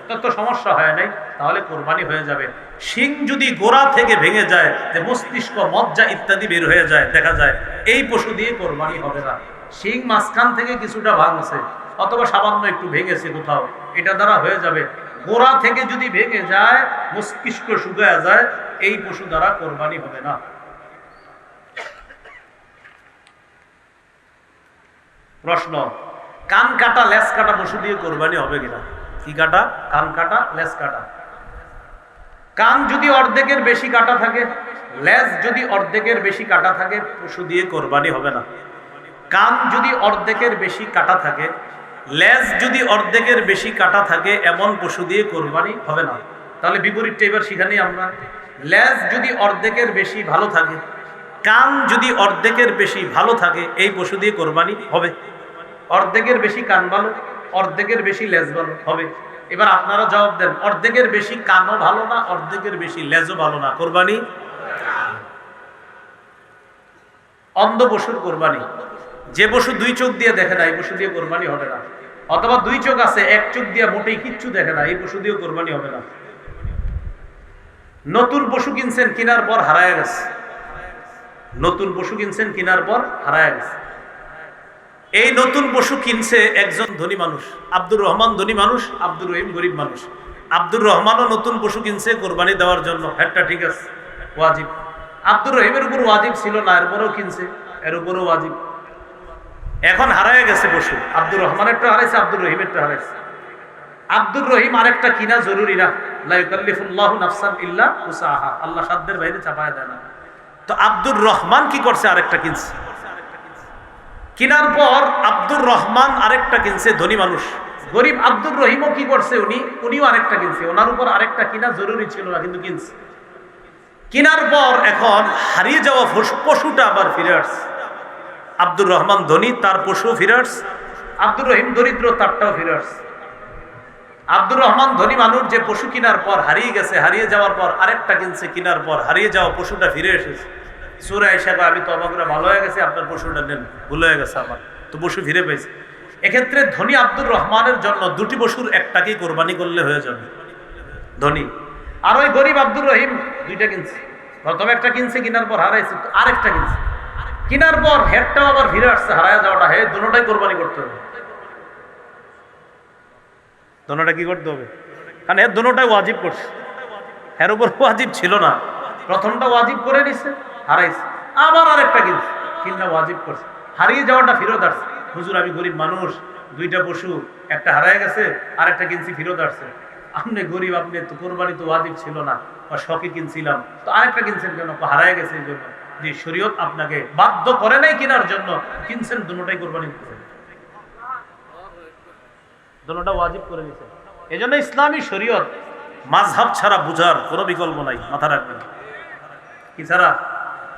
তত সমস্যা হয় নাই, তাহলে কোরবানি হয়ে যাবে। শিং যদি গোড়া থেকে ভেঙে যায়, যে মস্তিষ্ক, মজ্জা ইত্যাদি বের হয়ে যায়, দেখা যায়, এই পশু দিয়ে কোরবানি হবে না। শিং মাঝখান থেকে কিছুটা ভাঙছে অথবা সামান্য একটু ভেঙেছে কোথাও, এটা দ্বারা হয়ে যাবে। গোড়া থেকে যদি ভেঙে যায়, মস্তিষ্ক শুকায় যায়, এই পশু দ্বারা কোরবানি হবে না। প্রশ্ন, কান কাটা লেজ কাটা পশু দিয়ে কোরবানি হবে কিনা? কি কাটা? কান কাটা, লেজ কাটা। কান যদি অর্ধেকের বেশি কাটা থাকে, লেজ যদি অর্ধেকের বেশি কাটা থাকে, পশু দিয়ে কোরবানি হবে না। কান যদি অর্ধেকের বেশি কাটা থাকে, লেজ যদি অর্ধেকের বেশি কাটা থাকে, এমন পশু দিয়ে কোরবানি হবে না। তাহলে বিপরীতটা এবার শিখানি আমরা। লেজ যদি অর্ধেকের বেশি ভালো থাকে, কান যদি অর্ধেকের বেশি ভালো থাকে, এই পশু দিয়ে কোরবানি হবে। অর্ধেকের বেশি কান ভালো, অর্ধেকের বেশি লেজ ভালো হবে। এবার আপনারা জবাব দেন, অর্ধেকের বেশি কানও ভালো না, অর্ধেকের বেশি লেজও ভালো না, কোরবানি? অন্ধ পশুর কোরবানি, যে পশু 2 চোখ দিয়ে দেখে না, এই পশু দিয়ে কোরবানি হবে না। অথবা 2 চোখ আছে, 1 চোখ দিয়ে মোটেই কিচ্ছু দেখে না, এই পশু দিয়েও কোরবানি হবে না। নতুন পশু কিনছেন, কেনার পর হারায় গেছে, নতুন পশু কিনছেন, কেনার পর হারায় গেছে। এই নতুন পশু কিনছে একজন ধনী মানুষ, আব্দুর রহমান ধনী মানুষ, আব্দুর রহিম গরিব মানুষ। আব্দুর রহমানও নতুন পশু কিনছে কোরবানি দেওয়ার জন্য, হ্যাঁ ঠিক আছে, ওয়াজিব। আব্দুর রহিমের উপর ওয়াজিব ছিল না, এরপরেও কিনছে, এর উপরও ওয়াজিব। এখন হারায় গেছে পশু, আব্দুর রহমানেরটা হারাইছে, আব্দুর রহিমেরটা হারাইছে। আব্দুর রহিম আরেকটা কিনা জরুরি না, লা ইউকাল্লিফুল্লাহু নাফসান ইল্লা উসাহা, আল্লাহ সাধ্যের বাইরে চাপায় দেয় না। তো আব্দুর রহমান কি করছে? আরেকটা কিনছে। কিনার পর আব্দুর রহমান আরেকটা কিনছে, ধনী মানুষ। গরিব আব্দুর রহিমও কি করছে? উনিও আরেকটা কিনছে, ওনার উপর আরেকটা কিনা জরুরি ছিল না, কিন্তু কিনছে। কিনার পর এখন হারিয়ে যাওয়া পশুটা আবার ফিরে আসছে। আব্দুর রহমান ধনী, তার পশু ফিরে আসছে। আব্দুর রহিম দরিদ্র, তারটাও ফিরে আসছে। আব্দুর রহমান ধনী মানুষ, যে পশু কিনার পর হারিয়ে গেছে, হারিয়ে যাওয়ার পর আরেকটা কিনছে, কিনার পর হারিয়ে যাওয়া পশুটা ফিরে এসেছে। সূরা আয়েশা কয়, আমি তওবা করে ভালো হয়ে গেছি, আপনার পশুটা নেন, ভুল হয়ে গেছে আমার, তো পশু ফিরে পেয়েছে। এক্ষেত্রে ধনী আব্দুর রহমানের জন্য 2টি পশুর একটাকেই কোরবানি করলে হয়ে যাবে, ধনী। আর ওই গরিব আব্দুর রহিম 2টা কিনছে, প্রথমে একটা কিনছে, কিনার পর হারাইছে, আরেকটা কিনছে। কিনার পর হেডটাও আবার ফিরে আসছে, হারায় যাওয়াটা, হে দুটোটাই কোরবানি করতে হবে। দোনোটা কি করতে হবে? কারণ এর দোনোটাই ওয়াজিব করছে, এর উপর ওয়াজিব ছিল না। প্রথমটা ওয়াজিব করে নিছে, হারাইছে, আবার আরেকটা কিনছে, কিনা ওয়াজিব করছে, হারিয়ে যাওয়াটা ফেরত আসছে। হুজুর আমি গরিব মানুষ, 2টা পশু, একটা হারায় গেছে, আরেকটা কিনছি, ফেরত আসছে। আপনি গরিব, আপনি তো কোরবানি তো ওয়াজিব ছিল না, বা শখে কিনছিলাম, তো আরেকটা কিনছেন কেন? হারায় গেছে এই জন্য। যে শরীয়ত আপনাকে বাধ্য করে নাই কেনার জন্য, কিনছেন, দুটোটাই কোরবানি করছেন, দুটোটা ওয়াজিব করে দিয়েছেন। এই জন্য ইসলামী শরীয়ত মাযহাব ছাড়া বুঝার কোনো বিকল্প নাই, মাথা রাখবেন। কি ছাড়া?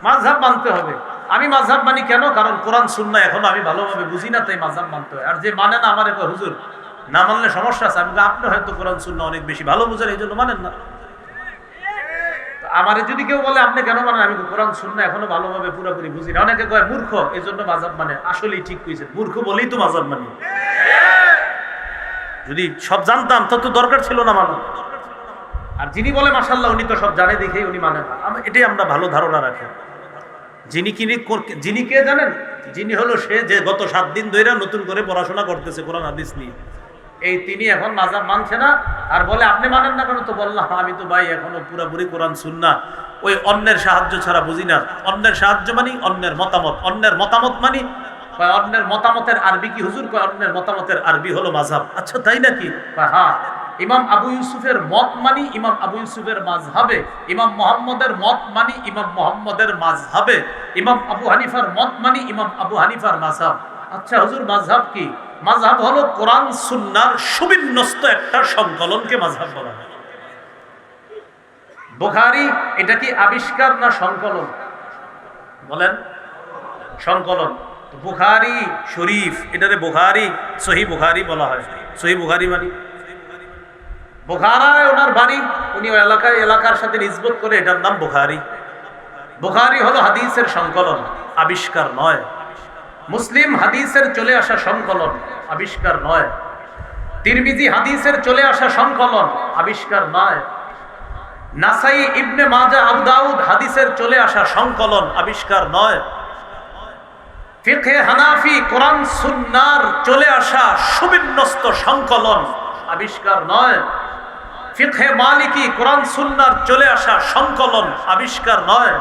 মাযহাব মানতে হবে। আমি মাযহাব মানি কেন? কারণ কোরআন সুন্নাহ এখনো আমি ভালোভাবে বুঝি না, তাই মাযহাব মানতে হয়। আর যে মানে না, আমার কয় হুজুর না মানলে সমস্যা আছে। আমি বলি আপনি হয়তো কোরআন সুন্নাহ অনেক বেশি ভালো বুঝেন, এই জন্য মানেন না। আমারে যদি কেউ বলে আপনি কেন মানেন, আমি কোরআন সুন্নাহ এখনো ভালোভাবে পুরোপুরি বুঝি না। অনেকে কয় মূর্খ, এই জন্য মাযহাব মানে। আসলেই ঠিক কইছেন, মূর্খ বলেই তো মাযহাব মানি। যদি সব জানতাম তো দরকার ছিল না মানো। আর যিনি বলে মাশাআল্লাহ উনি তো সব জানে দেখেই উনি মানে না, এটাই আমরা ভালো ধারণা রাখি। যিনি কে জানেন? যিনি হলো সে যে গত 7 দিন ধরে নতুন করে পড়াশোনা করতেছে কোরআন হাদিস নিয়ে, এই তিনি এখন মাযহাব মানছে না। আর বলে আপনি মানেন না কেন? তো বললাম আমি তো ভাই এখনো পুরোপুরি কোরআন সুন্নাহ ওই অন্যের সাহায্য ছাড়া বুঝি না। অন্যের সাহায্য মানি অন্যের মতামত, অন্যের মতামত মানি। কয় অন্যের মতামতের আরবি কি হুজুর? কয় অন্যের মতামতের আরবি হলো মাযহাব। আচ্ছা তাই নাকি? হ্যাঁ। ইমাম আবু ইউসুফের মত মানি ইমাম আবু ইউসুফের মাযহাবে, ইমাম মুহাম্মদের মত মানি ইমাম মুহাম্মদের মাযহাবে, ইমাম আবু হানিফার মত মানি ইমাম আবু হানিফার মাযহাব। আচ্ছা হুজুর মাযহাব কি? মাযহাব হলো কোরআন সুন্নাহর সুবিন্যস্ত একটা সংকলনকে মাযহাব বলা হয়। বুখারী এটা কি আবিষ্কার না সংকলন? বলেন। সংকলন। বুখারী শরীফ এটারে বুখারী, সহিহ বুখারী বলা হয়। সহিহ বুখারী মানে বুখারায় ওনার বাড়ি, উনি ওই এলাকার সাথে নিসবত করে এটার নাম বুখারী। বুখারী হলো হাদিসের সংকলন, আবিষ্কার নয়। মুসলিম হাদিসের চলে আসা সংকলন, আবিষ্কার নয়। তিরমিজি হাদিসের চলে আসা সংকলন, আবিষ্কার নয়। নাসাই, ইবনে মাজাহ, আবু দাউদ হাদিসের চলে আসা সংকলন, আবিষ্কার নয়। ফিকহে হানাফি কোরআন সুন্নাহর চলে আসা সুবিন্যস্ত সংকলন, আবিষ্কার নয়। ফিকহে মালিকি কোরআন সুন্নাহর চলে আসা সংকলন, আবিষ্কার নয়।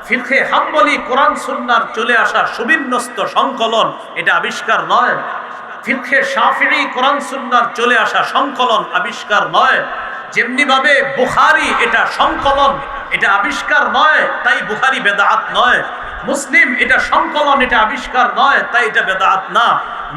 ফিকহে হাম্বলি কোরআন সুন্নাহর চলে আসা সুবিন্যস্ত সংকলন, এটা আবিষ্কার নয়। ফিকহে শাফিঈ কোরআন সুন্নাহর চলে আসা সংকলন, আবিষ্কার নয়। যেমনি ভাবে বুখারী এটা সংকলন, এটা আবিষ্কার নয়, তাই বুখারী বেদাত নয়। মুসলিম এটা সংকলন, এটা আবিষ্কার নয়, তাই এটা বেদাত না।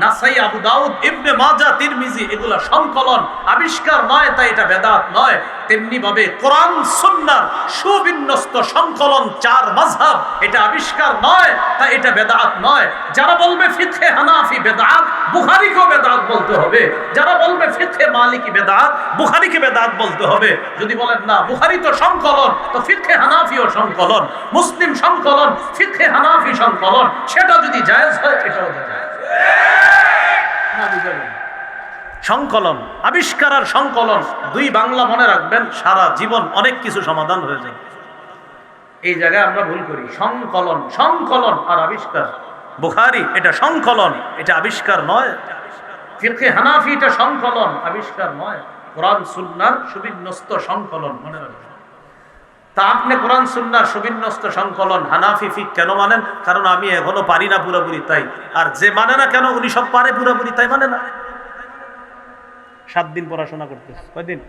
নাসাই, আবু দাউদ, ইবনে মাজাহ, তিরমিজি এগুলা সংকলন, আবিষ্কার নয়, তাই এটা বেদাত নয়। তেমনি ভাবে কোরআন সুন্নাহর সুবিন্যস্ত সংকলন 4 মাযহাব, এটা আবিষ্কার নয়, তাই এটা বেদাত নয়। যারা বলবে ফিকহে হানাফি বেদাত, বুখারীকেও বেদাত বলতে হবে। যারা বলবে ফিকহে মালিকি বেদাত, বুখারীকে বেদাত বলতে হবে। যদি বলেন না বুখারী তো সংকলন, তো ফিকহে হানাফিও সংকলন, মুসলিম সংকলন, ফিকহে হানাফি সংকলন, সেটা যদি জায়েজ হয় এটাও জায়েজ। সংকলন, আবিষ্কার আর সংকলন 2 বাংলা মনে রাখবেন, সারা জীবন অনেক কিছু সমাধান হয়ে যায়। এই জায়গায় আমরা ভুল করি। সংকলন, সংকলন আর আবিষ্কার। বুখারী এটা সংকলন, এটা আবিষ্কার নয়। ফিকহে হানাফি এটা সংকলন, আবিষ্কার নয়। কোরআন সুন্নাহর সুবিন্যস্ত সংকলন, মনে রাখবেন। তা আপনি কোরআন সুন্নাহর সুবিন্যস্ত সংকলন হানাফি ফিক কেন মানেন? কারণ আমি এখনো পারি না পুরোপুরি, তাই। আর যে মানে না কেন? উনি সব পারে পুরোপুরি, তাই মানে না। 7 দিন পড়াশোনা করতেছে, কয়দিন?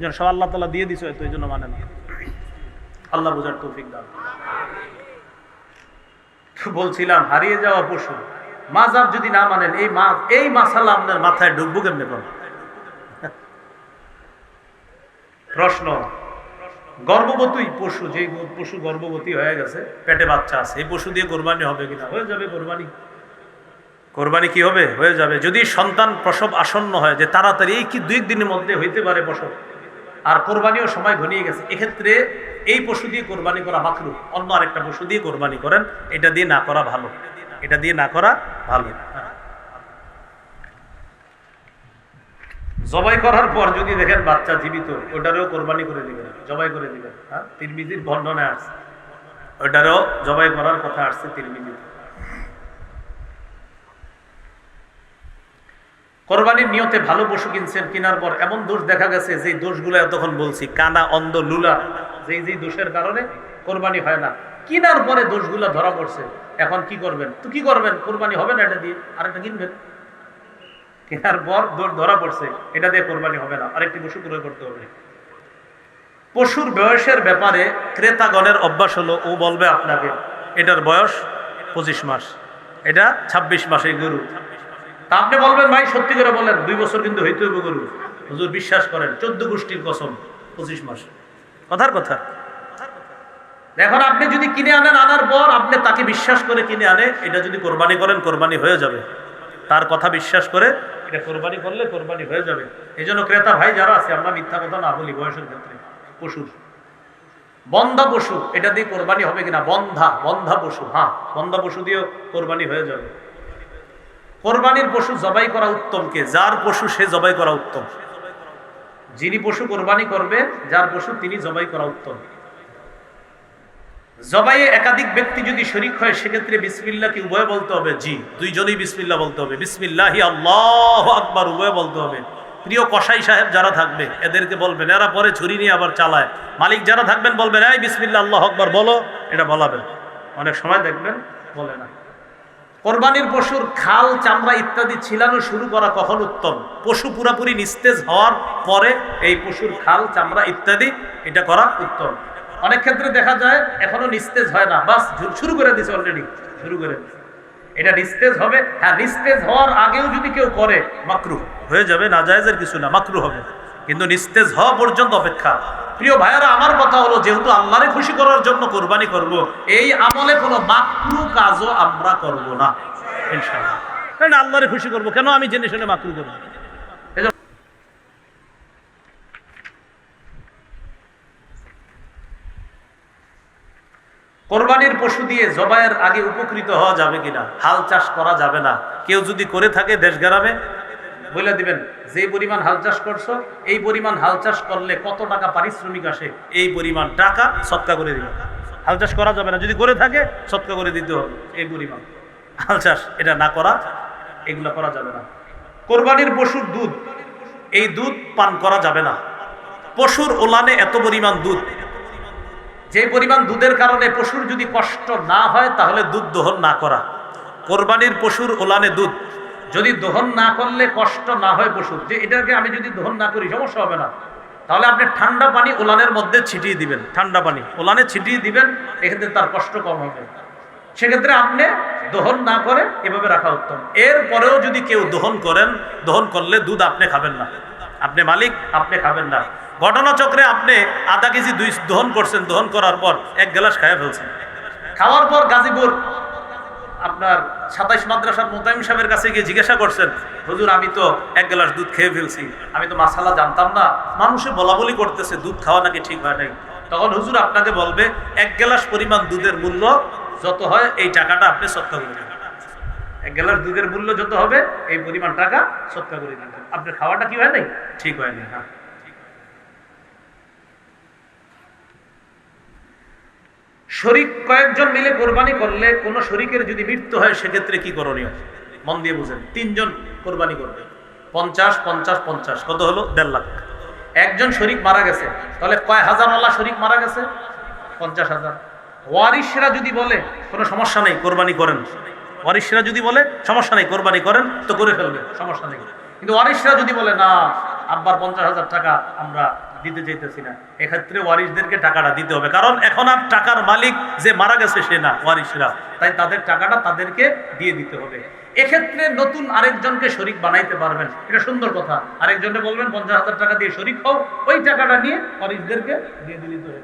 যেন সব আল্লাহ তাআলা দিয়ে দিছে, তো এই জন্য মানে না। আল্লাহ বুঝার তৌফিক দান। বলছিলাম হারিয়ে যাওয়া পশু মাযহাব যদি না মানেন, এই মাসালা আপনার মাথায় ঢুকবো কেমনে? প্রশ্ন, গর্ভবতী পশু, যে পশু গর্ভবতী হয়ে গেছে, পেটে বাচ্চা আছে, এই পশু দিয়ে কোরবানি হবে কিনা? হয়ে যাবে কোরবানি। কোরবানি কি হবে? হয়ে যাবে। যদি সন্তান প্রসব আসন্ন হয়, যে তাড়াতাড়ি এই কি 2 দিনের মধ্যে হইতে পারে প্রসব, আর কোরবানিও সময় ঘনিয়ে গেছে, এক্ষেত্রে এই পশু দিয়ে কোরবানি করা মাকরুহ। অন্য আরেকটা পশু দিয়ে কোরবানি করেন, এটা দিয়ে না করা ভালো, এটা দিয়ে না করা ভালো। জবাই করার পর যদি দেখেন বাচ্চা জীবিত, ওটারও কোরবানি করে দিবেন, জবাই করে দিবেন। হ্যাঁ, তিরমিজির বর্ণনা আসছে, ওটারও জবাই করার কথা আসছে তিরমিজিতে। কোরবানির নিয়তে ভালো পশু কিনছেন, কেনার পর এমন দোষ দেখা গেছে, যে দোষগুলো এতক্ষণ বলছি, কানা, অন্ধ, লুলা, যে দোষের কারণে কোরবানি হয় না, কেনার পরে দোষগুলো ধরা পড়ছে। এখন কি করবেন? তো কি করবেন? কোরবানি হবে না এটা দিয়ে, আরেকটা কিনবেন। কেনার পর দোষ ধরা পড়ছে, এটা দিয়ে কোরবানি হবে না, আরেকটি পশু ক্রয় করতে হবে। পশুর বয়সের ব্যাপারে ক্রেতাগণের অভ্যাস হলো, ও বলবে আপনাকে এটার বয়স 25 মাস, এটা 26 মাসের গরু। তা আপনি বলবেন ভাই সত্যি করে বলেন 2 বছর কিন্তু হইতে হবে গরু। হুজুর বিশ্বাস করেন 14 গোষ্ঠীর কসম 25 মাস, কথার কথা। এখন আপনি যদি কিনে আনেন, আনার পর আপনি তাকে বিশ্বাস করে কিনে আনে, এটা যদি কোরবানি করেন কোরবানি হয়ে যাবে। তার কথা বিশ্বাস করে এটা কোরবানি করলে কোরবানি হয়ে যাবে। এই জন্য ক্রেতা ভাই যারা আছে, আমরা মিথ্যা কথা না বলি বয়সের ক্ষেত্রে, পশুর বন্ধা পশু এটা দিয়ে কোরবানি হবে কিনা, বন্ধা পশু, হ্যাঁ বন্ধা পশু দিয়েও কোরবানি হয়ে যাবে। কোরবানির পশু জবাই করা উত্তম কে? যার পশু সে জবাই করা উত্তম। যিনি পশু কোরবানি করবে, যার পশু তিনি জবাই করা উত্তম। জবাইয়ে একাধিক ব্যক্তি যদি শরীক হয়, সেক্ষেত্রে বিসমিল্লাহ কি উভয় বলতে হবে? জি, দুইজনেই বিসমিল্লাহ বলতে হবে। বিসমিল্লাহি আল্লাহু আকবার উভয় বলতে হবে। প্রিয় কসাই সাহেব যারা থাকবে এদেরকে বলবেন, এরা পরে ছুরি নিয়ে আবার চালায়। মালিক যারা থাকবেন বলবেন, এই বিসমিল্লাহ আল্লাহু আকবার বলো, এটা বলাবেন। অনেক সময় দেখবেন বলে না। কোরবানির পশুর খাল, চামড়া ইত্যাদি ছিলানো শুরু করা কখন উত্তম? পশু পুরাপুরি নিস্তেজ হওয়ার পরে এই পশুর খাল, চামড়া ইত্যাদি এটা করা উত্তম। অনেক ক্ষেত্রে দেখা যায় এখনো নিস্তেজ হয় না, বাস শুরু করে দিছে, অলরেডি শুরু করে দিছে। এটা নিস্তেজ হবে, হ্যাঁ নিস্তেজ হওয়ার আগেও যদি কেউ করে মাকরুহ হয়ে যাবে, নাজায়েজের কিছু না, মাকরুহ হবে, কিন্তু নিস্তেজ হওয়া পর্যন্ত অপেক্ষা। প্রিয় ভাইয়েরা, আমার কথা হলো, যেহেতু আল্লাহরে খুশি করার জন্য কোরবানি করব, এই আমলে কোনো মাকরুহ কাজও আমরা করব না ইনশাআল্লাহ। কারণ আল্লাহরে খুশি করব, কেন আমি জেনে শুনে মাকরুহ করব? কোরবানির পশু দিয়ে জবাইয়ের আগে উপকৃত হওয়া যাবে কিনা? হাল চাষ করা যাবে না। কেউ যদি করে থাকে দেশ গ্রামে বলে দিবেন, যে পরিমাণ হাল চাষ করছো, এই পরিমাণ হাল চাষ করলে কত টাকা পারিশ্রমিক আসে, এই পরিমাণ টাকা সৎকা করে দিবেন। হাল চাষ করা যাবে না, যদি করে থাকে সৎকা করে দিতে হবে এই পরিমাণ। হাল চাষ এটা না করা, এগুলো করা যাবে না। কোরবানির পশুর দুধ, এই দুধ পান করা যাবে না। পশুর ওলানে এত পরিমাণ দুধ, যে পরিমাণ দুধের কারণে পশুর যদি কষ্ট না হয়, তাহলে দুধ দহন না করা। কোরবানির পশুর ওলানে দুধ যদি দহন না করলে কষ্ট না হয় পশুর, যে এটাকে আমি যদি দহন না করি সমস্যা হবে না, তাহলে আপনি ঠান্ডা পানি ওলানের মধ্যে ছিটিয়ে দিবেন, ঠান্ডা পানি ওলানে ছিটিয়ে দিবেন, এক্ষেত্রে তার কষ্ট কম হবে। সেক্ষেত্রে আপনি দহন না করে এভাবে রাখা উত্তম। এরপরেও যদি কেউ দহন করেন, দহন করলে দুধ আপনি খাবেন না, আপনি মালিক, আপনি খাবেন না। ঘটনাচক্রে আপনি আধা কেজি দুই দহন করছেন, দহন করার পর 1 গ্লাস খাইয়া ফেলছেন। খাওয়ার পর গাজীপুর আপনার 27 মাদ্রাসার মোতায়েম সাহেবের কাছে গিয়ে জিজ্ঞাসা করছেন, হুজুর আমি তো 1 গ্লাস দুধ খেয়ে ফেলছি, আমি তো মাসালা জানতাম না, মানুষে বলা বলি করতেছে দুধ খাওয়া নাকি ঠিক হয় নাই। তখন হুজুর আপনাকে বলবে, 1 গ্লাস পরিমাণ দুধের মূল্য যত হয় এই টাকাটা আপনি সৎকা করে দেবেন। 1 গ্লাস দুধের মূল্য যত হবে এই পরিমাণ টাকা সৎকা করে দেবেন। আপনার খাওয়াটা কি হয় নাই? ঠিক হয় নাই। হ্যাঁ, শরীক কয়েকজন মিলে কোরবানি করলে কোন শরীকের যদি মৃত্যু হয়, সেক্ষেত্রে কি করণীয়? মন দিয়ে বুঝেন। 3 জন কোরবানি করবে, 50 50 50, কত হলো? 1.5 লাখ। একজন শরীক মারা গেছে, তাহলে কয় হাজার ওয়ালা শরীক মারা গেছে? 50,000। ওয়ারিশরা যদি বলে কোনো সমস্যা নেই কোরবানি করেন, ওয়ারিশরা যদি বলে সমস্যা নেই কোরবানি করেন, তো করে ফেলবে, সমস্যা নেই। কিন্তু ওয়ারিশরা যদি বলে না, আব্বার 50,000 টাকা আমরা দিতে চাইতেছি না, এক্ষেত্রে ওয়ারিশদেরকে টাকাটা দিতে হবে। কারণ এখন আর টাকার মালিক যে মারা গেছে সে না, ওয়ারিশরা, তাই তাদের টাকাটা তাদেরকে দিয়ে দিতে হবে। এক্ষেত্রে নতুন আরেকজনকে শরীক বানাইতে পারবেন, এটা সুন্দর কথা। আরেকজনকে বলবেন 50,000 টাকা দিয়ে শরীক হও, ওই টাকাটা নিয়ে ওয়ারিশদেরকে দিয়ে দিতে হবে।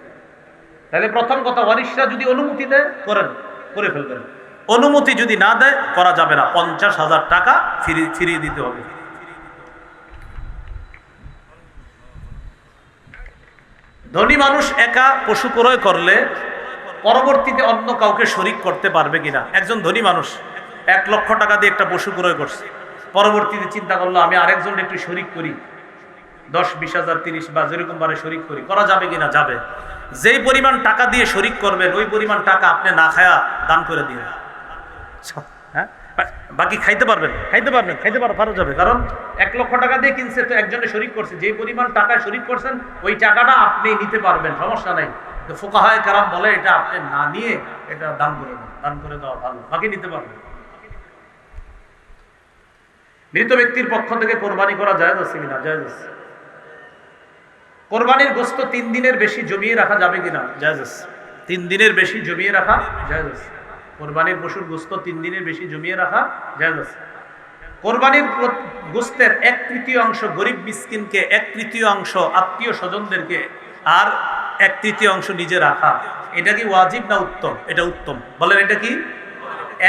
তাহলে প্রথম কথা, ওয়ারিশরা যদি অনুমতি দেয় করেন, করে ফেলবেন। অনুমতি যদি না দেয় করা যাবে না, 50,000 টাকা ফিরিয়ে দিতে হবে। ধনী মানুষ একা পশু ক্রয় করলে পরবর্তীতে অন্য কাউকে শরীক করতে পারবে কিনা? একজন ধনী মানুষ 1 লক্ষ টাকা দিয়ে একটা পশু ক্রয় করছে, পরবর্তীতে চিন্তা করলো আমি আরেকজন একটু শরীক করি, 10, 20,000, 30 বা যেরকম বারে শরীক করি, করা যাবে কিনা? যাবে। যেই পরিমাণ টাকা দিয়ে শরীক করবেন, ওই পরিমাণ টাকা আপনি না খায়া দান করে দিন। হ্যাঁ, বাকি খাইতে পারবেন, খাইতে পারা যাবে। কারণ 1 লক্ষ টাকা দিয়ে কিনছে, তো একজনে শরীক করছে, যে পরিমাণ টাকায় শরীক করছেন ওই টাকাটা আপনি নিতে পারবেন, সমস্যা নাই। তো ফুকাহায়ে কেরাম বলে এটা আপনি না নিয়ে এটা দান করে দেন, দান করে দেওয়া ভালো, বাকি নিতে পারবেন। মৃত ব্যক্তির পক্ষ থেকে কোরবানি করা জায়েজ আছে কিনা? জায়েজ আছে। কোরবানির গোশত 3 দিনের বেশি জমিয়ে রাখা যাবে কিনা? জায়েজ আছে। 3 দিনের বেশি জমিয়ে রাখা জায়েজ আছে। কোরবানির পশুর গোশত 3 দিনের বেশি জমিয়ে রাখা জায়েজ আছে। কোরবানির গোস্তের 1/3 গরিব মিসকিনকে, 1/3 আত্মীয় স্বজনদেরকে, আর 1/3 নিজে রাখা, এটা কি ওয়াজিব না উত্তম? এটা উত্তম। বলেন এটা কি?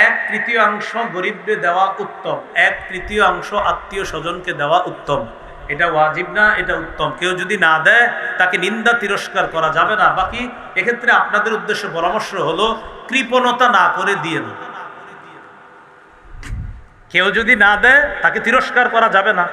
1/3 গরিবকে দেওয়া উত্তম, 1/3 আত্মীয় স্বজনকে দেওয়া উত্তম। এটা ওয়াজিব না, এটা উত্তম। কেউ যদি না দেয় তাকে নিন্দা তিরস্কার করা যাবে না। বাকি এক্ষেত্রে আপনাদের উদ্দেশ্যে পরামর্শ হলো কৃপণতা না করে দিয়ে না। কেউ যদি না দেয় তাকে তিরস্কার করা যাবে না।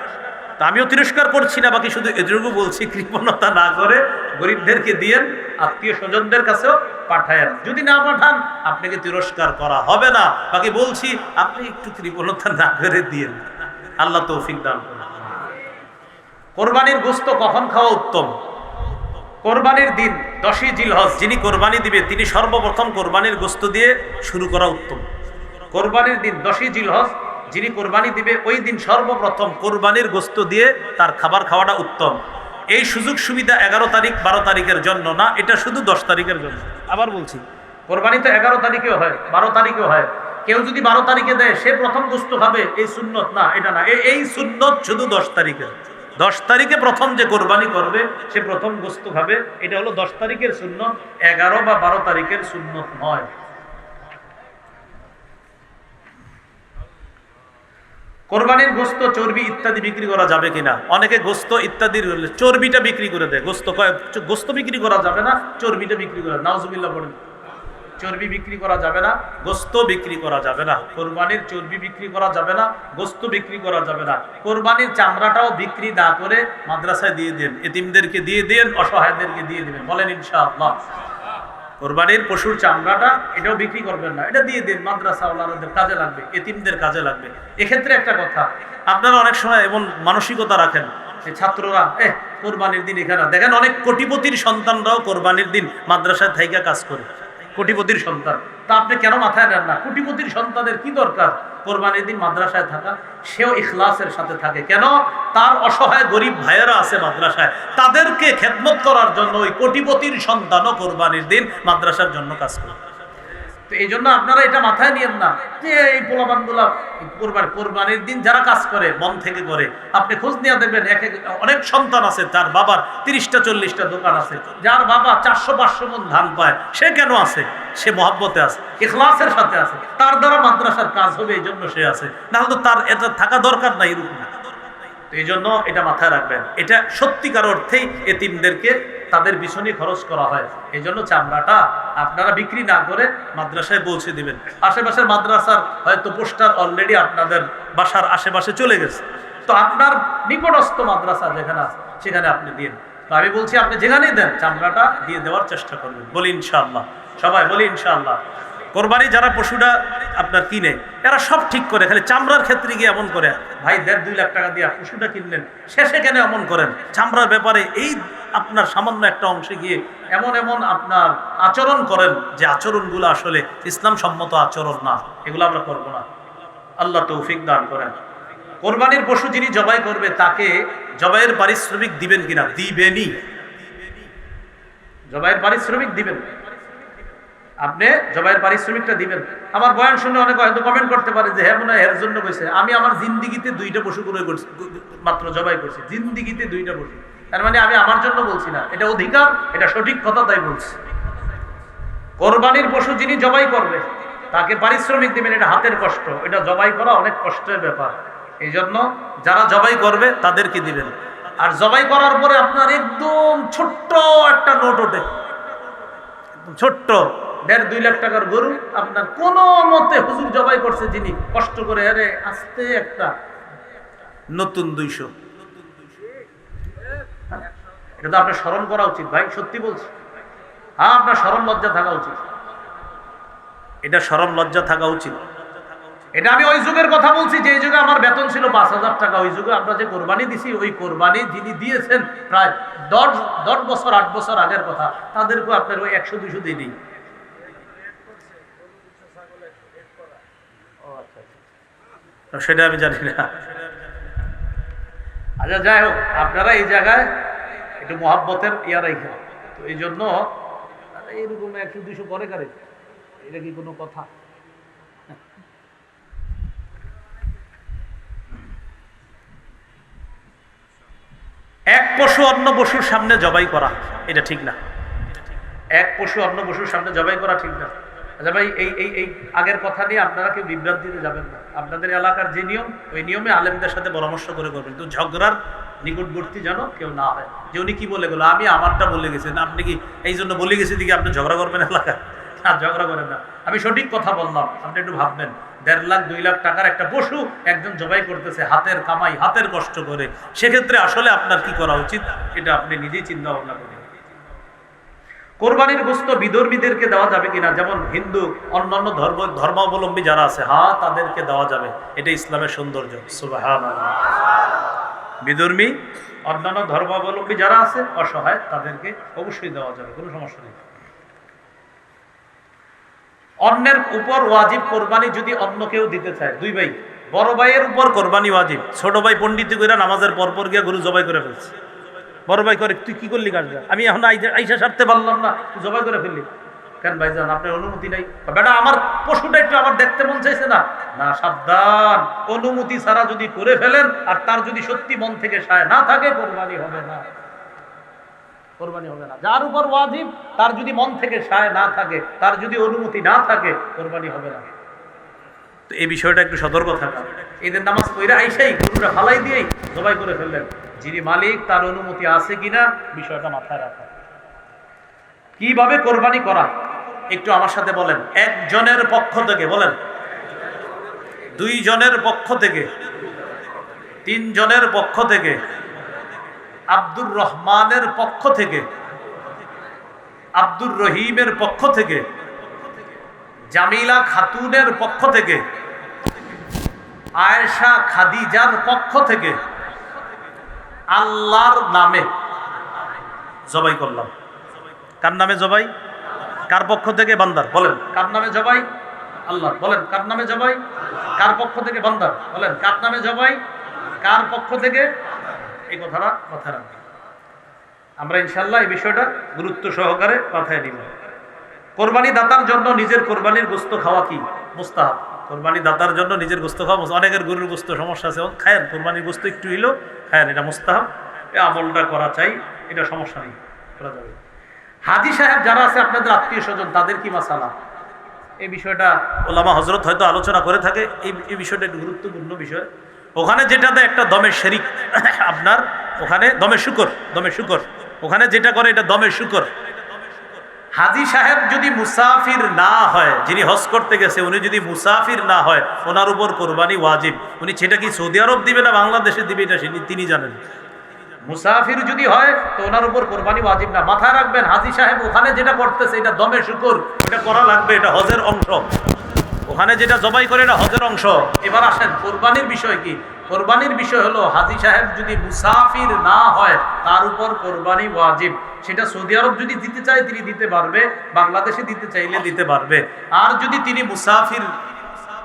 তা আমিও তিরস্কার করছি না, বাকি শুধু এটুকু বলছি কৃপণতা না করে গরিবদেরকে দিয়েন, আত্মীয় স্বজনদের কাছেও পাঠায়েন। যদি না পাঠান আপনাকে তিরস্কার করা হবে না। বাকি বলছি আপনি একটু কৃপণতা না করে দিয়েন। আল্লাহ তৌফিক দান করুন। কোরবানির গোশত কখন খাওয়া উত্তম? কোরবানির দিন 10ই জিলহজ যিনি কোরবানি দিবে তিনি সর্বপ্রথম কোরবানির গোশত দিয়ে শুরু করা উত্তম। কোরবানির দিন 10ই জিলহজ যিনি কোরবানি দিবে ওই দিন সর্বপ্রথম কোরবানির গোশত দিয়ে তার খাবার খাওয়াটা উত্তম। এই সুযোগ সুবিধা 11 তারিখ 12 তারিখের জন্য না, এটা শুধু 10 তারিখের জন্য। আবার বলছি, কোরবানি তো 11 তারিখেও হয়, 12 তারিখেও হয়। কেউ যদি 12 তারিখে দেয় সে প্রথম গোশত খাবে, এই সুন্নত না, এটা না। এই সুন্নত শুধু 10 তারিখের। 10 তারিখে প্রথম যে কোরবানি করবে সে প্রথম গোশত খাবে, এটা হলো 10 তারিখের সুন্নত, 11 বা 12 তারিখের সুন্নত নয়। কোরবানির গোশত, চর্বি ইত্যাদি বিক্রি করা যাবে কিনা? অনেকে গোশত ইত্যাদির চর্বিটা বিক্রি করে দেয়। গোশত বিক্রি করা যাবে না, চর্বিটা বিক্রি করা, নাউজুবিল্লাহ বলেন। চর্বি বিক্রি করা যাবে না, গোশত বিক্রি করা যাবে না। কোরবানির চর্বি বিক্রি করা যাবে না, গোশত বিক্রি করা যাবে না। কোরবানির চামড়াটাও বিক্রি না করে মাদ্রাসায় দিয়ে দেন, এতিমদেরকে দিয়ে দেন, অসহায়দেরকে দিয়ে দিবেন। বলেন ইনশাআল্লাহ। কোরবানির পশুর চামড়াটা এটাও বিক্রি করবেন না, এটা দিয়ে দিন, মাদ্রাসাওয়ালাদের কাজে লাগবে, এতিমদের কাজে লাগবে। এক্ষেত্রে একটা কথা, আপনারা অনেক সময় এমন মানসিকতা রাখেন যে ছাত্ররা কোরবানির দিন এখানে দেখেন, অনেক কোটিপতির সন্তানরাও কোরবানির দিন মাদ্রাসায় থাইকা কাজ করে। কোটিপতির সন্তান, তা আপনি কেন মাথায় নেন না? কোটিপতির সন্তানের কি দরকার কোরবানির দিন মাদ্রাসায় থাকা? সেও ইখলাসের সাথে থাকে। কেন? তার অসহায় গরিব ভাইয়েরা আছে মাদ্রাসায়, তাদেরকে খেদমত করার জন্য ওই কোটিপতির সন্তানও কোরবানির দিন মাদ্রাসার জন্য কাজ করে। তো এই জন্য আপনারা এটা মাথায় নিয়েন না যে এই পোলাপানগুলা কোরবানির দিন যারা কাজ করে মন থেকে করে। আপনি খোঁজ নিয়ে দেখবেন অনেক সন্তান আছে তার বাবার 30টা 40টা দোকান আছে, যার বাবা 400-500 মণ ধান পায়। সে কেন আছে? সে মহব্বতে আছে, ইখলাসের সাথে আছে, তার দ্বারা মাদ্রাসার কাজ হবে এই জন্য সে আছে, নাহলে তো তার এটা থাকা দরকার নাই এরকম। তো এই জন্য এটা মাথায় রাখবেন, এটা সত্যিকার অর্থেই এতিমদেরকে তাদের পিছনে খরচ করা হয়। এই জন্য চামড়াটা আপনারা বিক্রি না করে মাদ্রাসায় পৌঁছে দিবেন। আশেপাশের মাদ্রাসার হয়তো পোস্টার অলরেডি আপনাদের বাসার আশেপাশে চলে গেছে, তো আপনার নিকটস্থ মাদ্রাসা যেখানে আছে সেখানে আপনি দিন। তো আমি বলছি আপনি যেখানেই দেন চামড়াটা দিয়ে দেওয়ার চেষ্টা করবেন। বলি ইনশাআল্লাহ, সবাই বলি ইনশাআল্লাহ। কোরবানি যারা পশুটা আপনার কিনে এরা সব ঠিক করে, খালি চামড়ার ক্ষেত্রে গিয়ে এমন করে, ভাই 1.5-2 লাখ টাকা দিয়ে পশুটা কিনলেন, শেষে কেন এমন করেন? চামড়ার ব্যাপারে এই আপনার সামান্য একটা অংশে গিয়ে এমন এমন আপনার আচরণ করেন যে আচরণগুলো আসলে ইসলাম সম্মত আচরণ না। এগুলো আমরা করবো না। আল্লাহ তৌফিক দান করেন। কোরবানির পশু যিনি জবাই করবে তাকে জবাইয়ের পারিশ্রমিক দিবেন কিনা? দিবেনই। জবাইয়ের পারিশ্রমিক দিবেন, আপনি জবাইয়ের পারিশ্রমিকটা দিবেন। আমার বয়ান শুনে অনেকে হয়তো কমেন্ট করতে পারে যে হ্যাঁ মনে হয় এর জন্য কইছে। আমি আমার জিন্দিগিতে 2টা পশু ক্রয় করছি, মাত্র জবাই করছি, জিন্দিগিতে 2টা পশু। তার মানে আমি আমার জন্য বলছি না, এটা অধিকার, এটা সঠিক কথা, তাই বলছি। কোরবানির পশু যিনি জবাই করবে তাকে পারিশ্রমিক দিবেন, এটা হাতের কষ্ট, এটা জবাই করা অনেক কষ্টের ব্যাপার। এই জন্য যারা জবাই করবে তাদেরকে দিবেন। আর জবাই করার পরে আপনার একদম ছোট্ট একটা নোট ওঠে, ছোট্ট 1.5-2 লাখ টাকার গরু আপনার কোনো মতে হুজুর জবাই করছে যিনি কষ্ট করে, আরে আস্তে একটা নতুন 200, এটা তো আপনার শরম করা উচিত ভাই, সত্যি বলছি। হ্যাঁ, আপনার শরম লজ্জা থাকা উচিত, এটা শরম লজ্জা থাকা উচিত। এটা আমি ওই যুগের কথা বলছি যে যুগে আমার বেতন ছিল 5,000 টাকা। ওই যুগে আমরা যে কোরবানি দিছি, ওই কোরবানি যিনি দিয়েছেন প্রায় 10 বছর 8 বছর আগের কথা, তাদেরকে আপনার ওই 100-200 দিয়ে দিই। সেটা আমি জানি না। আচ্ছা, যাই হোক, আপনারা এই জায়গায় একটু মহাব্বতের রাখেন। তো এই জন্য এইরকম 100-200 পরে কারে, এটা কি কোনো কথা? এক পশু অন্য পশুর সামনে জবাই করা এটা ঠিক না। এক পশু অন্য পশুর সামনে জবাই করা ঠিক না। আচ্ছা ভাই, এই আগের কথা নিয়ে আপনারা কেউ বিভ্রান্তিতে যাবেন না। আপনাদের এলাকার যে নিয়ম, ওই নিয়মে আলেমদের সাথে পরামর্শ করে করবেন, কিন্তু ঝগড়ার নিকটবর্তী যেন কেউ না হয়। যে উনি কি বলে গেল, আমি আমারটা বলে গেছেন, আপনি কি এই জন্য বলে গেছি দিকে আপনি ঝগড়া করবেন এলাকায়? না, ঝগড়া করেন না। আমি সঠিক কথা বললাম, আপনি একটু ভাববেন। 1.5 লাখ 2 লাখ টাকার একটা পশু একজন জবাই করতেছে, হাতের কামাই, হাতের কষ্ট করে। সেক্ষেত্রে আসলে আপনার কি করা উচিত, এটা আপনি নিজেই চিন্তা ভাবনা করেন। কোরবানির গোশত বিধর্মীদেরকে দেওয়া যাবে কিনা, যেমন হিন্দু অন্যান্য ধর্মাবলম্বী যারা আছে, হ্যাঁ তাদেরকে দেওয়া যাবে, এটা ইসলামের সৌন্দর্য। সুবহানাল্লাহ। বিধর্মী অন্যান্য ধর্মাবলম্বী যারা আছে অসহায়, তাদেরকে অবশ্যই দেওয়া যাবে, কোনো সমস্যা নেই। অন্যের উপর ওয়াজিব কোরবানি যদি অন্য কেউ দিতে চায়, দুই ভাই, বড় ভাইয়ের উপর কোরবানি ওয়াজিব, ছোট ভাই পণ্ডিতি করে নামাজের পরপর গিয়ে গরু জবাই করে ফেলছে। বড় ভাই করে, তুই কি করলি কাজটা, আমি এখন আইসা সারতে পারলাম না, তুই জবাই করে ফেললি কেন ভাইজান, আপনার অনুমতি নাই? বেটা আমার পশুটা একটু আমার দেখতে মন চাইছে না। না, সাবধান, অনুমতি ছাড়া যদি করে ফেলেন আর তার যদি সত্যি মন থেকে সায় না থাকে, কোরবানি হবে না, কোরবানি হবে না। যার উপর ওয়াজিব তার যদি মন থেকে সায় না থাকে, তার যদি অনুমতি না থাকে, কোরবানি হবে না। তো এই বিষয়টা একটু সতর্ক থাকা। ঈদের নামাজ পড়ে আইসাই গরুটা ফালাই দিয়েই জবাই করে ফেললেন, যিনি মালিক তার অনুমতি আছে কিনা বিষয়টা মাথায় রাখা। কিভাবে কোরবানি করা একটু আমার সাথে বলেন। একজনের পক্ষ থেকে বলেন, 2 জনের পক্ষ থেকে, 3 জনের পক্ষ থেকে, আব্দুর রহমানের পক্ষ থেকে, আব্দুর রহিমের পক্ষ থেকে, জামিলা খাতুনের পক্ষ থেকে, আয়েশা খাদিজার পক্ষ থেকে, আল্লাহর নামে জবাই করলাম। কার নামে জবাই? কার পক্ষ থেকে? বান্দার। বলেন কার নামে জবাই? আল্লাহ। বলেন কার নামে জবাই? কার পক্ষ থেকে? বান্দার। বলেন কার নামে জবাই? কার পক্ষ থেকে? এই কথাটা মাথায় রাখবেন। আমরা ইনশাআল্লাহ এই বিষয়টা গুরুত্ব সহকারে মাথায় নিব। কোরবানি দাতার জন্য নিজের কোরবানির গোশত খাওয়া কি মুস্তাহাব? কোরবানি দাতার জন্য নিজের গোশত খাওয়া, অনেকের গরুর গোশত সমস্যা আছে, খায়েন কোরবানির গোশত একটু হইলো খায়েন, এটা মুস্তাহাব, এই আমলটা করা চাই, এটা সমস্যা নেই, করা যাবে। হাজী সাহেব যারা আছে আপনাদের আত্মীয় স্বজন, তাদের কি মাসালা? এই বিষয়টা ওলামা হযরত হয়তো আলোচনা করে থাকে, এই বিষয়টা একটু গুরুত্বপূর্ণ বিষয়। ওখানে যেটাতে একটা দমের শরীক, আপনার ওখানে দমের শুকর, ওখানে যেটা করে এটা দমের শুকর। হাজী সাহেব যদি মুসাফির না হয়, যিনি হজ করতে গেছে উনি যদি মুসাফির না হয়, ওনার উপর কোরবানি ওয়াজিব। উনি সেটা কি সৌদি আরব দিবে না বাংলাদেশে দিবে, এটা তিনি জানেন। মুসাফির যদি হয় তো ওনার উপর কোরবানি ওয়াজিব না। মাথায় রাখবেন, হাজী সাহেব ওখানে যেটা করতেছে এটা দমে শুকর, এটা করা লাগবে, এটা হজের অংশ। ওখানে যেটা জবাই করে এটা হজের অংশ। এবার আসেন কোরবানির বিষয় কি। কোরবানির বিষয় হলো, হাজী সাহেব যদি মুসাফির না হয় তার উপর কোরবানি ওয়াজিব। সেটা সৌদি আরব যদি দিতে চায় তিনি দিতে পারবে, বাংলাদেশে দিতে চাইলে দিতে পারবে। আর যদি তিনি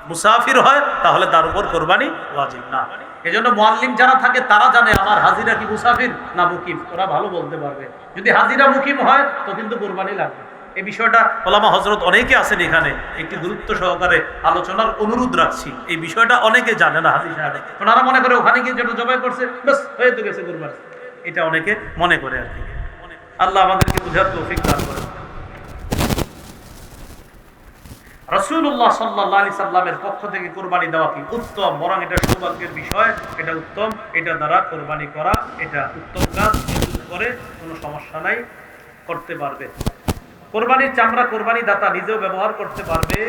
মুসাফির হয় তাহলে তার উপর কোরবানি ওয়াজিব না। এজন্য মুআল্লিম যারা থাকে তারা জানে আমার হাজিরা কি মুসাফির না মুকিম, ওরা ভালো বলতে পারবে। যদি হাজিরা মুকিম হয় তো কিন্তু কোরবানি লাগবে। এই বিষয়টা ওলামা হযরত অনেকে আছেন এখানে, একটি গুরুত্ব সহকারে আলোচনার অনুরোধ রাখছি। এই বিষয়টা অনেকে জানে না হাজী সাহেব, ওনারা মনে করে ওখানে গিয়ে যেটা জবাই করছে বাস হয়ে তো গেছে কোরবানি, এটা অনেকে মনে করে আর কি। আল্লাহ আমাদেরকে বুঝার তৌফিক দান করেন। রাসূলুল্লাহ সাল্লাল্লাহু আলাইহি সাল্লামের পক্ষ থেকে কোরবানি দেওয়া কি উত্তম, বরং এটা সৌভাগ্যের বিষয়, এটা উত্তম, এটা দ্বারা কোরবানি করা এটা উত্তম কাজ, করে কোনো সমস্যা নাই, করতে পারবে। কোরবানির চামড়া কোরবানি দাতা নিজেও ব্যবহার করতে পারবে,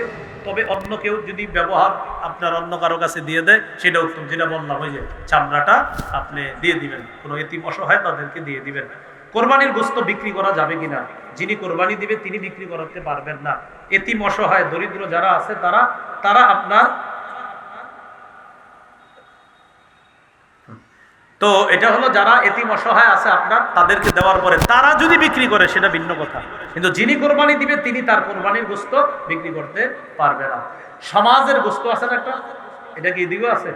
তবে অন্য কেউ যদি ব্যবহার আপনার অন্য কারো কাছে দিয়ে দেয় সেটা উত্তম। যেটা বললাম, ওই যে চামড়াটা আপনি দিয়ে দিবেন, কোনো এতিম অসহায় তাদেরকে দিয়ে দিবেন। কোরবানির গোশত বিক্রি করা যাবে কিনা, যিনি কোরবানি দিবে তিনি বিক্রি করতে পারবেন না। এতিম অসহায় দরিদ্র যারা আছে তারা আপনার, তো এটা হলো যারা এতিম অসহায় আছে আপনার, তাদেরকে দেওয়ার পরে তারা যদি বিক্রি করে সেটা ভিন্ন কথা, কিন্তু যিনি কোরবানি দিবে তিনি তার কোরবানির গোশত বিক্রি করতে পারবে না। সমাজের গোশত আছে না একটা, এটা কি দিগো আছে?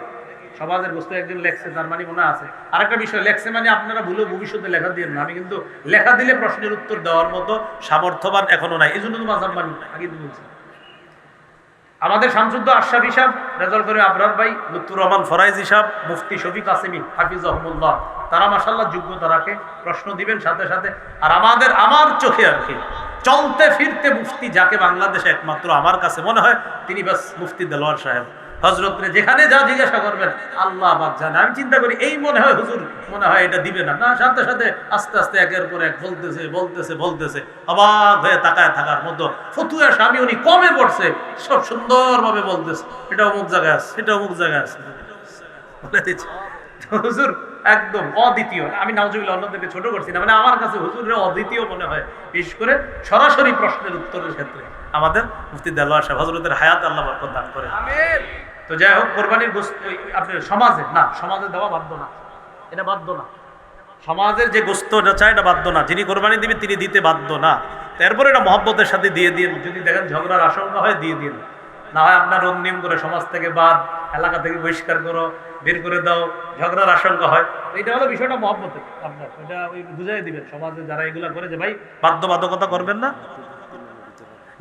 সমাজের গোশত একজন লেখছে, তার মানে মনে আছে। আরেকটা বিষয়, লেখছে মানে আপনারা ভুলে ভবিষ্যতে লেখা দিয়ে না, আমি কিন্তু লেখা দিলে প্রশ্নের উত্তর দেওয়ার মতো সামর্থ্যবান এখনো নাই, এই জন্য তো মাঝাব মানি আগে বলছি। আমাদের শামসুদ্দ আশরাফি সাহেব, রেজাল্ট করে আবরার ভাই, লুৎফুর রহমান ফরাইজি সাহেব, মুফতি শফিক কাসিমি হাফিজাহুমুল্লাহ, তারা মাশাআল্লাহ যোগ্যতা রাখে, প্রশ্ন দিবেন সাথে সাথে। আর আমার চোখে আর কি চলতে ফিরতে মুফতি যাকে বাংলাদেশে একমাত্র আমার কাছে মনে হয় তিনি বাস মুফতি দেলোয়ার সাহেব। হযরত রে যেখানে যা জিজ্ঞাসা করবেন আল্লাহ পাক জানে। আমি চিন্তা করি এই মনে হয় হুজুর মনে হয় এটা দিবে না, না সাথে সাথে আস্তে আস্তে একের পর এক বলতেছে অবাক হয়ে তাকায় থাকার মতো ফতুয়া স্বামী উনি কমে পড়ছে, সব সুন্দরভাবে বলতেছে এটা অমুক জায়গায় আছে, এটা অমুক জায়গায় আছে, বলে দিচ্ছে হুজুর একদম অদ্বিতীয়। আমি নাউজুবিল্লাহ অন্যদেরকে ছোট করছি না, মানে আমার কাছে হুজুরের অদ্বিতীয় মনে হয়, বিশেষ করে সরাসরি প্রশ্নের উত্তরের ক্ষেত্রে আমাদের মুফতি দেলোয়ার সাহেব, হযরতের হায়াত আল্লাহ বরকত দান করে। আমিন। তো যাই হোক, কোরবানির গোশত আপনি সমাজে দেওয়া বাধ্য না, এটা বাধ্য না। সমাজের যে গোশত চায় এটা বাধ্য না, যিনি কোরবানি দিবে তিনি দিতে বাধ্য না। তারপরে এটা মহব্বতের সাথে দিয়ে দিন, যদি দেখেন ঝগড়ার আশঙ্কা হয় দিয়ে দিন, না হয় আপনার অন্যিম করে সমাজ থেকে বাদ, এলাকা থেকে বহিষ্কার করো, বের করে দাও, ঝগড়ার আশঙ্কা হয়। এটা হলো বিষয়টা মহব্বতের, আপনার এটা ওই বুঝাই দিবেন সমাজে যারা এগুলা করে যে ভাই বাধ্যবাধকতা করবেন না,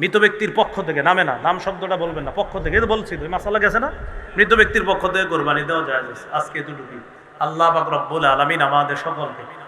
মৃত ব্যক্তির পক্ষ থেকে, নামে না, নাম শব্দটা বলবেন না, পক্ষ থেকে বলছি তো, মাসালা গেছে না, মৃত ব্যক্তির পক্ষ থেকে কোরবানি দেওয়া যায়। আজকে এতটুকুই। আল্লাহ পাক রব্বুল আলামিন আমাদের সকলকে